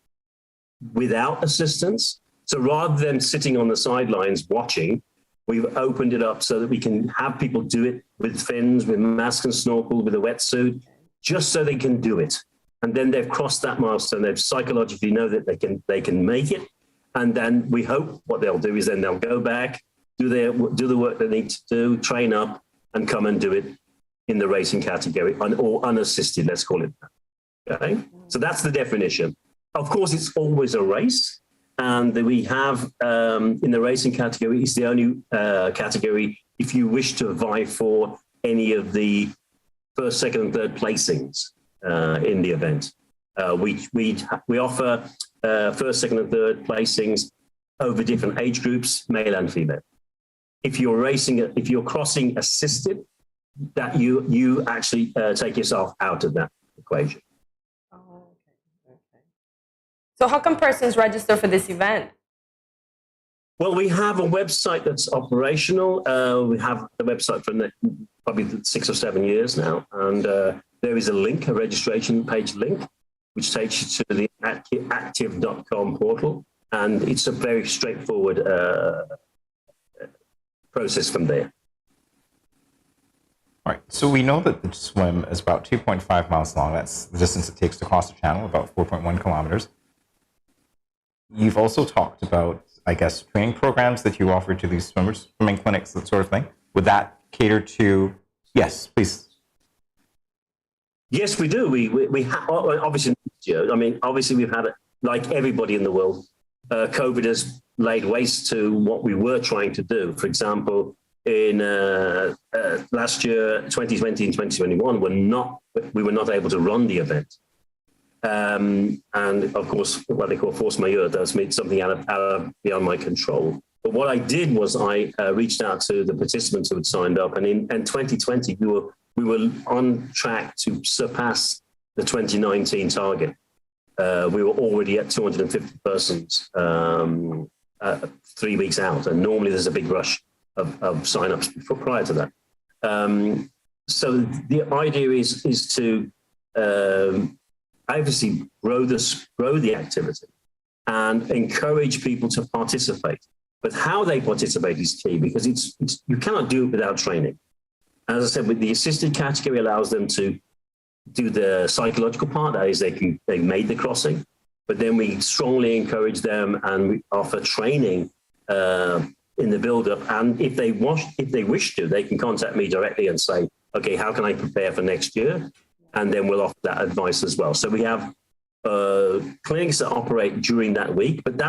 without assistance. So rather than sitting on the sidelines watching, We've opened it up so that we can have people do it with fins, with mask and snorkel, with a wetsuit, just so they can do it. And then they've crossed that milestone. They psychologically know that they can make it. And then we hope what they'll do is then they'll go back, do the work they need to do, train up, and come and do it in the racing category, or unassisted, let's call it that. Okay? So that's the definition. Of course, it's always a race. And we have, in the racing category, it's the only category if you wish to vie for any of the first, second, and third placings in the event. We offer first, second, and third placings over different age groups, male and female. If you're crossing assisted, that you actually take yourself out of that equation. So how can persons register for this event? Well, we have a website that's operational. We have the website for probably 6 or 7 years now. And there is a link, a registration page link, which takes you to the active.com portal. And it's a very straightforward process from there. All right. So we know that the swim is about 2.5 miles long. That's the distance it takes to cross the channel, about 4.1 kilometers. You've also talked about, I guess, training programs that you offer to these swimmers, swimming clinics, that sort of thing. Would that cater to? Yes, please. Yes, we do. We obviously, I mean, obviously we've had it like everybody in the world. COVID has laid waste to what we were trying to do. For example, in last year, 2020 and 2021, we were not able to run the event. And of course, what they call force majeure, that's something out of beyond my control. But what I did was I reached out to the participants who had signed up, and in 2020 we were on track to surpass the 2019 target. We were already at 250 persons 3 weeks out, and normally there's a big rush of sign-ups prior to that. So the idea is to obviously grow the activity and encourage people to participate. But how they participate is key, because you cannot do it without training. As I said, with the assisted category allows them to do the psychological part, that is they've made the crossing, but then we strongly encourage them and we offer training in the build-up. And if they wish to, they can contact me directly and say, okay, how can I prepare for next year? And then we'll offer that advice as well. So we have clinics that operate during that week, but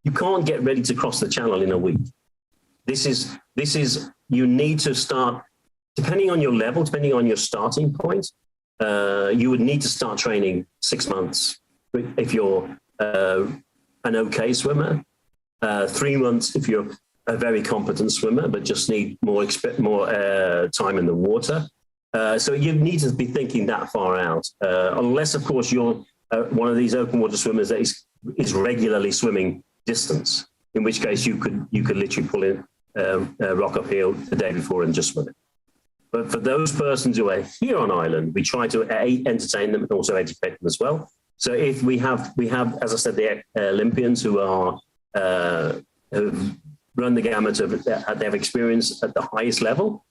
you can't get ready to cross the channel in a week. This is you need to start, depending on your level, depending on your starting point, you would need to start training 6 months if you're an okay swimmer, 3 months if you're a very competent swimmer but just need more time in the water. So you need to be thinking that far out, unless, of course, you're one of these open water swimmers that is regularly swimming distance, in which case you could literally pull in rock uphill the day before and just swim it. But for those persons who are here on island, we try to entertain them and also educate them as well. So if we have, as I said, the Olympians who have run the gamut of their experience at the highest level,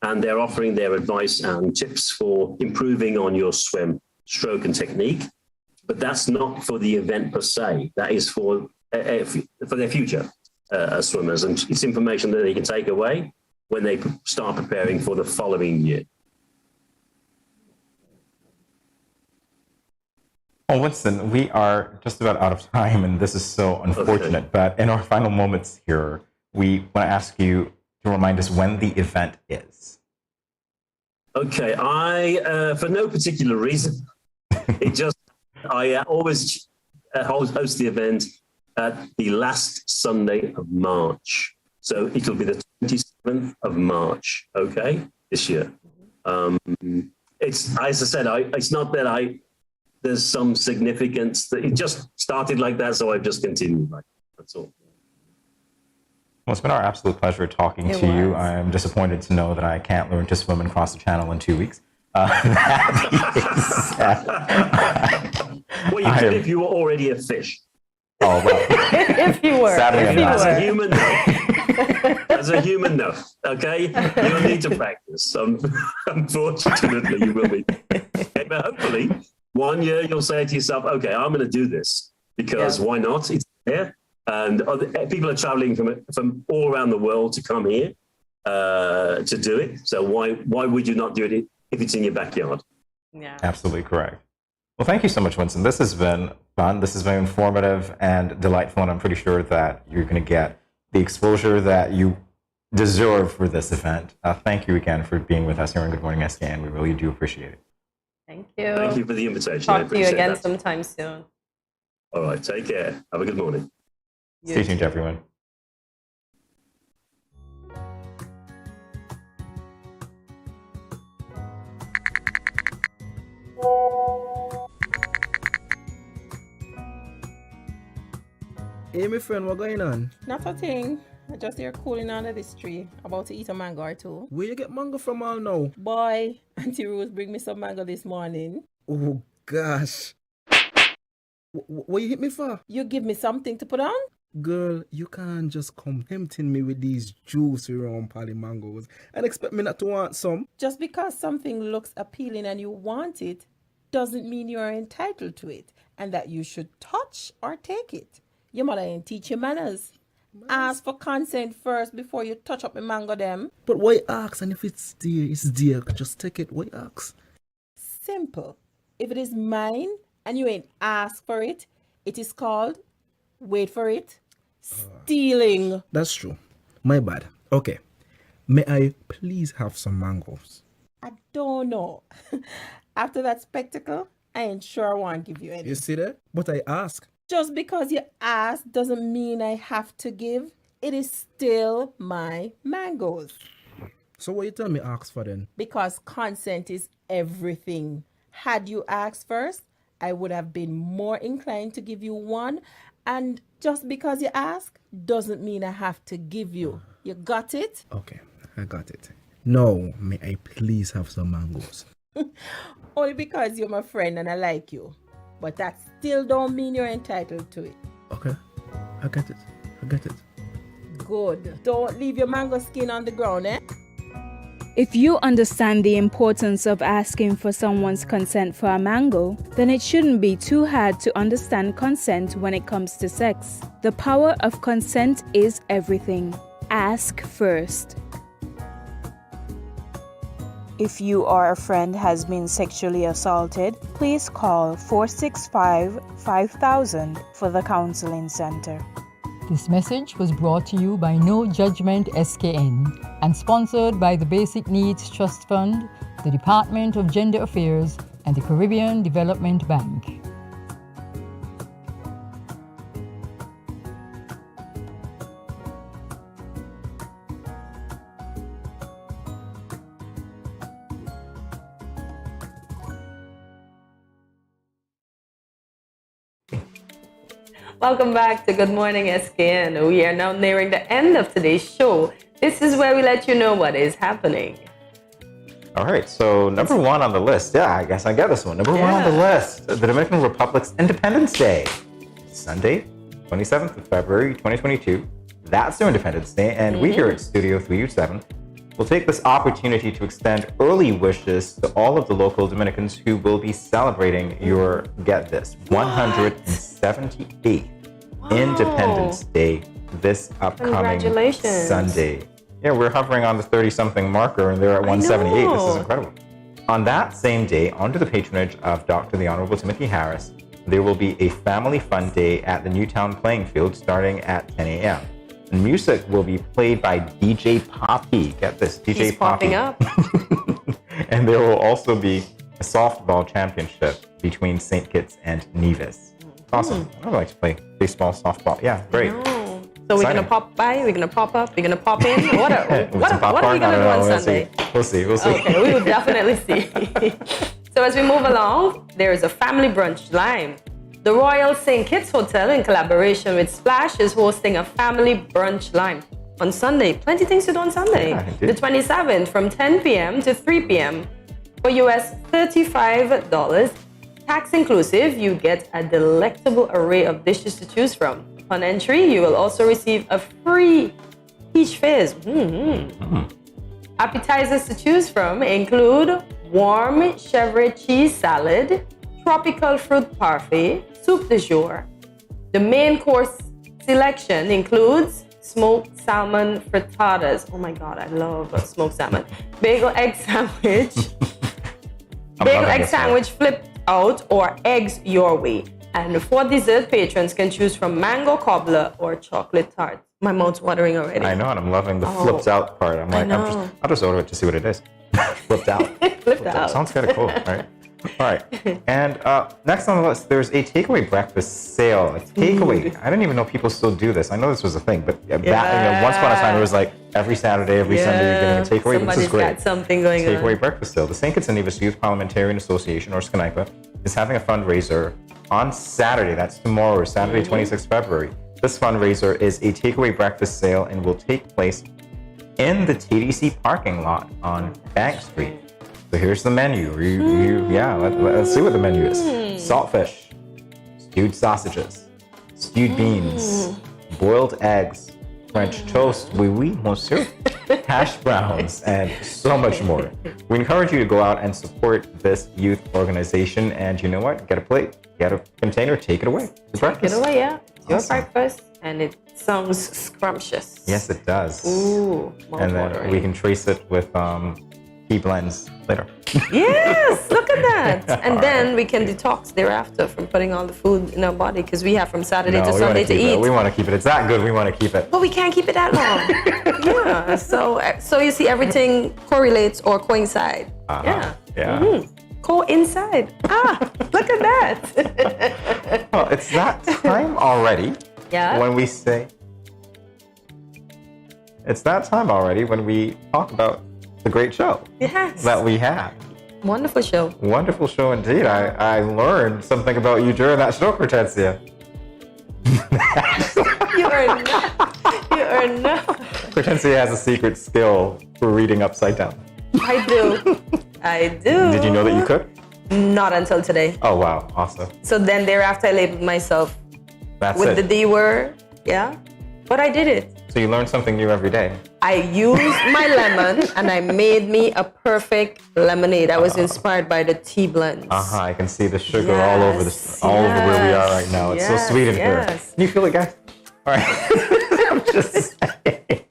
and they're offering their advice and tips for improving on your swim, stroke, and technique. But that's not for the event per se. That is for their future swimmers, and it's information that they can take away when they start preparing for the following year. Well, Winston, we are just about out of time, and this is so unfortunate. Okay. But in our final moments here, we want to ask you to remind us when the event is. Okay, for no particular reason, I always host the event at the last Sunday of March. So it'll be the 27th of March, okay, this year. It's, as I said, it's not that there's some significance. That it just started like that, so I've just continued like that. That's all. Well, it's been our absolute pleasure talking to you. I'm disappointed to know that I can't learn to swim and cross the channel in 2 weeks. Well, you could if you were already a fish. Oh, well. If you were. Sadly, as a human, no. As a human, no. Okay? You'll need to practice. Unfortunately, you will be. Okay, but hopefully, 1 year you'll say to yourself, okay, I'm going to do this because why not? It's there. And people are traveling from all around the world to come here to do it. So why would you not do it if it's in your backyard? Yeah. Absolutely correct. Well, thank you so much, Winston. This has been fun. This has been informative and delightful, and I'm pretty sure that you're going to get the exposure that you deserve for this event. Thank you again for being with us here on Good Morning SKN. We really do appreciate it. Thank you. Thank you for the invitation. Talk to you again sometime soon. All right, take care. Have a good morning. Stay tuned, everyone. Hey, my friend, what going on? Not a thing. I just here cooling under this tree, about to eat a mango or two. Where you get mango from all now? Boy, Auntie Rose bring me some mango this morning. Oh, gosh. What you hit me for? You give me something to put on? Girl, you can't just come tempting me with these juicy round pally mangoes and expect me not to want some. Just because something looks appealing and you want it, doesn't mean you are entitled to it and that you should touch or take it. Your mother ain't teach you manners. Ask for consent first before you touch up the mango them. But why ask? And if it's dear, it's dear. Just take it. Why ask? Simple. If it is mine and you ain't asked for it, it is called, wait for it, stealing. That's true. My bad. Okay. May I please have some mangoes? I don't know. After that spectacle, I ain't sure I want to give you any. You see that? But I ask. Just because you ask doesn't mean I have to give. It is still my mangoes. So what you tell me ask for then? Because consent is everything. Had you asked first, I would have been more inclined to give you one. And just because you ask doesn't mean I have to give you. You got it? Okay, I got it. Now, may I please have some mangoes? Only because you're my friend and I like you. But that still don't mean you're entitled to it. Okay, I get it. I get it. Good. Don't leave your mango skin on the ground, eh? If you understand the importance of asking for someone's consent for a mango, then it shouldn't be too hard to understand consent when it comes to sex. The power of consent is everything. Ask first. If you or a friend has been sexually assaulted, please call 465-5000 for the Counseling Center. This message was brought to you by No Judgment SKN and sponsored by the Basic Needs Trust Fund, the Department of Gender Affairs, and the Caribbean Development Bank. Welcome back to Good Morning SKN. We are now nearing the end of today's show. This is where we let you know what is happening. All right, so number one on the list. Yeah, I guess I got this one. Number one on the list, the Dominican Republic's Independence Day. Sunday, 27th of February, 2022. That's their Independence Day, and we here at Studio 3U7 will take this opportunity to extend early wishes to all of the local Dominicans who will be celebrating your, get this, 178th Independence Day this upcoming Sunday. Yeah, we're hovering on the 30-something marker, and they're at 178. This is incredible. On that same day, under the patronage of Dr. the Honorable Timothy Harris, there will be a family fun day at the Newtown Playing Field starting at 10 a.m. And music will be played by DJ Poppy. Get this, DJ He's Poppy. popping up. And there will also be a softball championship between St. Kitts and Nevis. Awesome. I would like to play baseball, softball. Yeah, great. So we're going to pop by, we're going to pop up, we're going to pop in. What are we going to do on Sunday? We'll see. Okay, we will definitely see. So as we move along, there is a family brunch line. The Royal St. Kitts Hotel, in collaboration with Splash, is hosting a family brunch line on Sunday. Plenty things to do on Sunday. Yeah, the 27th from 10 p.m. to 3 p.m. For US $35. Tax inclusive, you get a delectable array of dishes to choose from. Upon entry, you will also receive a free peach fizz. Appetizers to choose from include warm chèvre cheese salad, tropical fruit parfait, soup du jour. The main course selection includes smoked salmon frittatas. Oh my God, I love smoked salmon. Bagel egg sandwich. Bagel egg sandwich flipped out or eggs your way. And for dessert, patrons can choose from mango cobbler or chocolate tart. My mouth's watering already. I know, and I'm loving the flipped out part. I'm like, I'll just order it to see what it is. Flipped out. Flipped out. Sounds kind of cool, right? All right. And next on the list, there's a takeaway breakfast sale. A takeaway. I didn't even know people still do this. I know this was a thing, but once upon a time, it was like every Saturday, every Sunday, you're getting a takeaway. But this is great. Got something going on. Takeaway breakfast sale. The St. Kitts and Nevis Youth Parliamentarian Association, or SCNIPA, is having a fundraiser on Saturday. That's tomorrow, Saturday, 26th February. This fundraiser is a takeaway breakfast sale and will take place in the TDC parking lot on Bank Street. So here's the menu. Let's see what the menu is. Saltfish, stewed sausages, stewed beans, boiled eggs, French toast, oui, monsieur, hash browns, and so much more. We encourage you to go out and support this youth organization. And you know what? Get a plate, get a container, take it away. It's breakfast. Take it away, yeah. It's your breakfast, and it sounds scrumptious. Yes, it does. Ooh, and then we can trace it with tea blends later. Yes, look at that. And then we can detox thereafter from putting all the food in our body because we have from Saturday to Sunday to eat. We want to keep it. It's that good. We want to keep it. But we can't keep it that long. Yeah. So you see, everything correlates or coincide. Yeah. Coincide. Look at that. Well, it's that time already. Yeah. When we say. It's that time already when we talk about the great show that we had. Wonderful show. Wonderful show indeed. I learned something about you during that show, Kortensia. You are not. Kortensia has a secret skill for reading upside down. I do. Did you know that you could? Not until today. Oh, wow. Awesome. So then thereafter I labeled myself with the D word. Yeah. But I did it. So you learn something new every day. I used my lemon and I made me a perfect lemonade. I was inspired by the tea blends. I can see the sugar all over where we are right now. It's so sweet in here. Can you feel it, guys? All right. I'm just saying.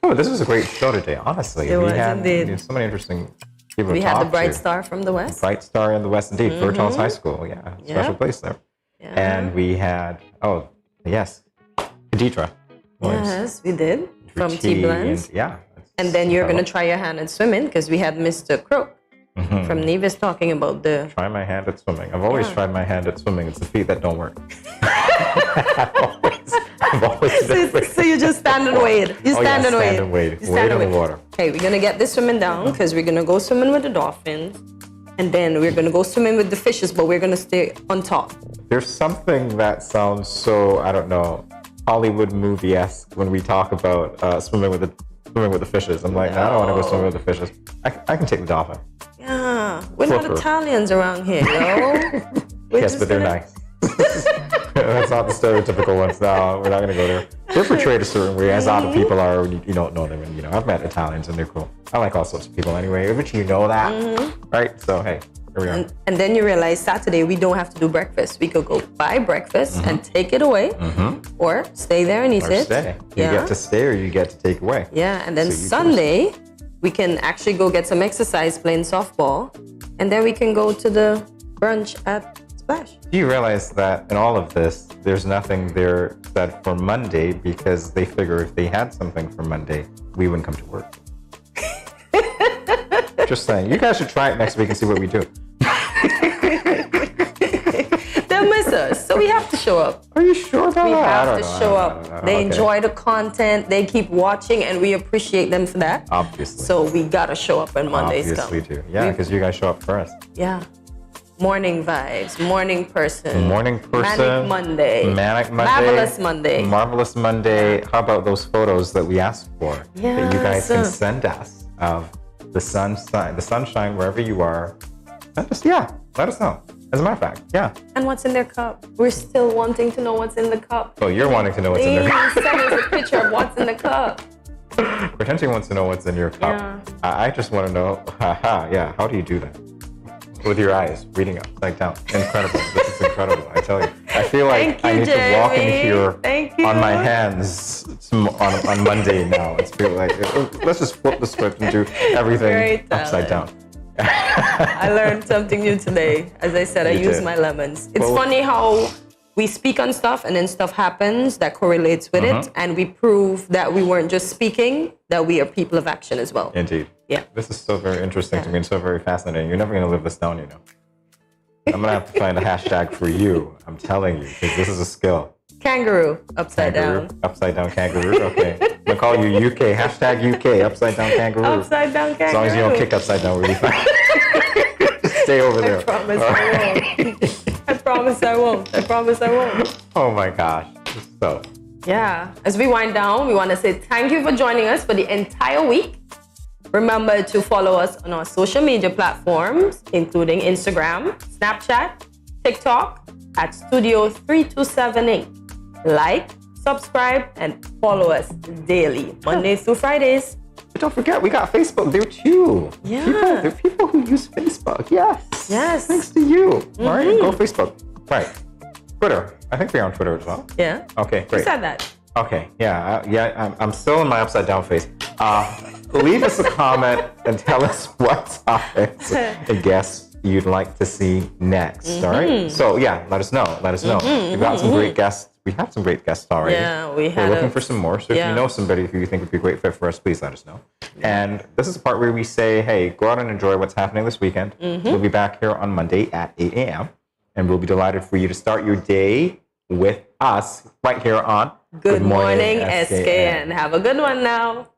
Oh, this was a great show today, honestly. It was indeed. So many interesting people We to talk had the Bright to. Star from the West. Bright Star in the West, indeed. Fort Charles High School, special place there. Yeah. And we had, Khaditra. Yes, we did. From Tea Blends. And then you're going to try your hand at swimming because we had Mr. Crook from Nevis talking about the... Try my hand at swimming. I've always tried my hand at swimming. It's the feet that don't work. So you just stand and wade. You stand and wade. Wade in the water. Okay, we're going to get this swimming down because we're going to go swimming with the dolphins. And then we're going to go swimming with the fishes, but we're going to stay on top. There's something that sounds so, I don't know, Hollywood movie-esque when we talk about swimming with the fishes. I'm like, I don't want to go swimming with the fishes. I can take the dolphin. Yeah, we're not Italians around here, yo. Yes, but they're nice. That's not the stereotypical ones. No, we're not going to go there. They're portrayed a certain way, as other people are when you don't know them. And I've met Italians and they're cool. I like all sorts of people anyway, but you know that, right? So hey, here we are. And then you realize Saturday we don't have to do breakfast. We could go buy breakfast and take it away, or stay there and eat it. Stay. You get to stay or you get to take away. Yeah, and then Sunday we can actually go get some exercise playing softball, and then we can go to the brunch at Splash. Do you realize that in all of this, there's nothing there said for Monday because they figure if they had something for Monday, we wouldn't come to work. Just saying. You guys should try it next week and see what we do. They'll miss us, so we have to show up. Are you sure about that? We have to show up. They enjoy the content. They keep watching, and we appreciate them for that. Obviously. So we gotta show up when Mondays come. Obviously, too. Yeah, because you guys show up for us. Yeah. Morning vibes, morning person. Morning person. Manic Monday. Manic Monday. Marvelous Monday. Marvelous Monday. How about those photos that we asked for? That you guys can send us of the sunshine wherever you are. Let us know. As a matter of fact, And what's in their cup? We're still wanting to know what's in the cup. Oh, you're wanting to know what's in their cup. Please send us a picture of what's in the cup. Kortensia wants to know what's in your cup. Yeah. I just want to know, how do you do that? With your eyes, reading upside down. Incredible. This is incredible, I tell you. I feel like I need to walk in here on my hands on Monday now. It's feel like, let's just flip the script and do everything upside down. I learned something new today. As I said, I use my lemons. It's funny how we speak on stuff and then stuff happens that correlates with it. And we prove that we weren't just speaking, that we are people of action as well. Indeed. Yeah. This is so very interesting to me and so very fascinating. You're never going to live this down, you know. I'm going to have to find a hashtag for you. I'm telling you, because this is a skill. Kangaroo, upside down. Upside down kangaroo, okay. I'm going to call you UK, hashtag UK, upside down kangaroo. Upside down kangaroo. As long as you don't kick upside down really fast. Just stay over there. I promise I won't. I promise I won't. I promise I won't. Oh my gosh. So. Yeah. As we wind down, we want to say thank you for joining us for the entire week. Remember to follow us on our social media platforms, including Instagram, Snapchat, TikTok at Studio3278. Like, subscribe, and follow us daily, Mondays through Fridays. Don't forget, we got Facebook there too. Yeah. There are people who use Facebook. Yes. Yes. Thanks to you. All right, go Facebook. Right. Twitter. I think we're on Twitter as well. Yeah. Okay, great. Who said that? Okay, I'm still in my upside down phase. Leave us a comment and tell us what topics and guests you'd like to see next. All right. So let us know. We've got some great guests. We have some great guests already. Yeah, we're looking for some more. So if you know somebody who you think would be a great fit for us, please let us know. And this is the part where we say, hey, go out and enjoy what's happening this weekend. We'll be back here on Monday at 8 a.m. And we'll be delighted for you to start your day with us right here on Good Morning SKN. Have a good one now.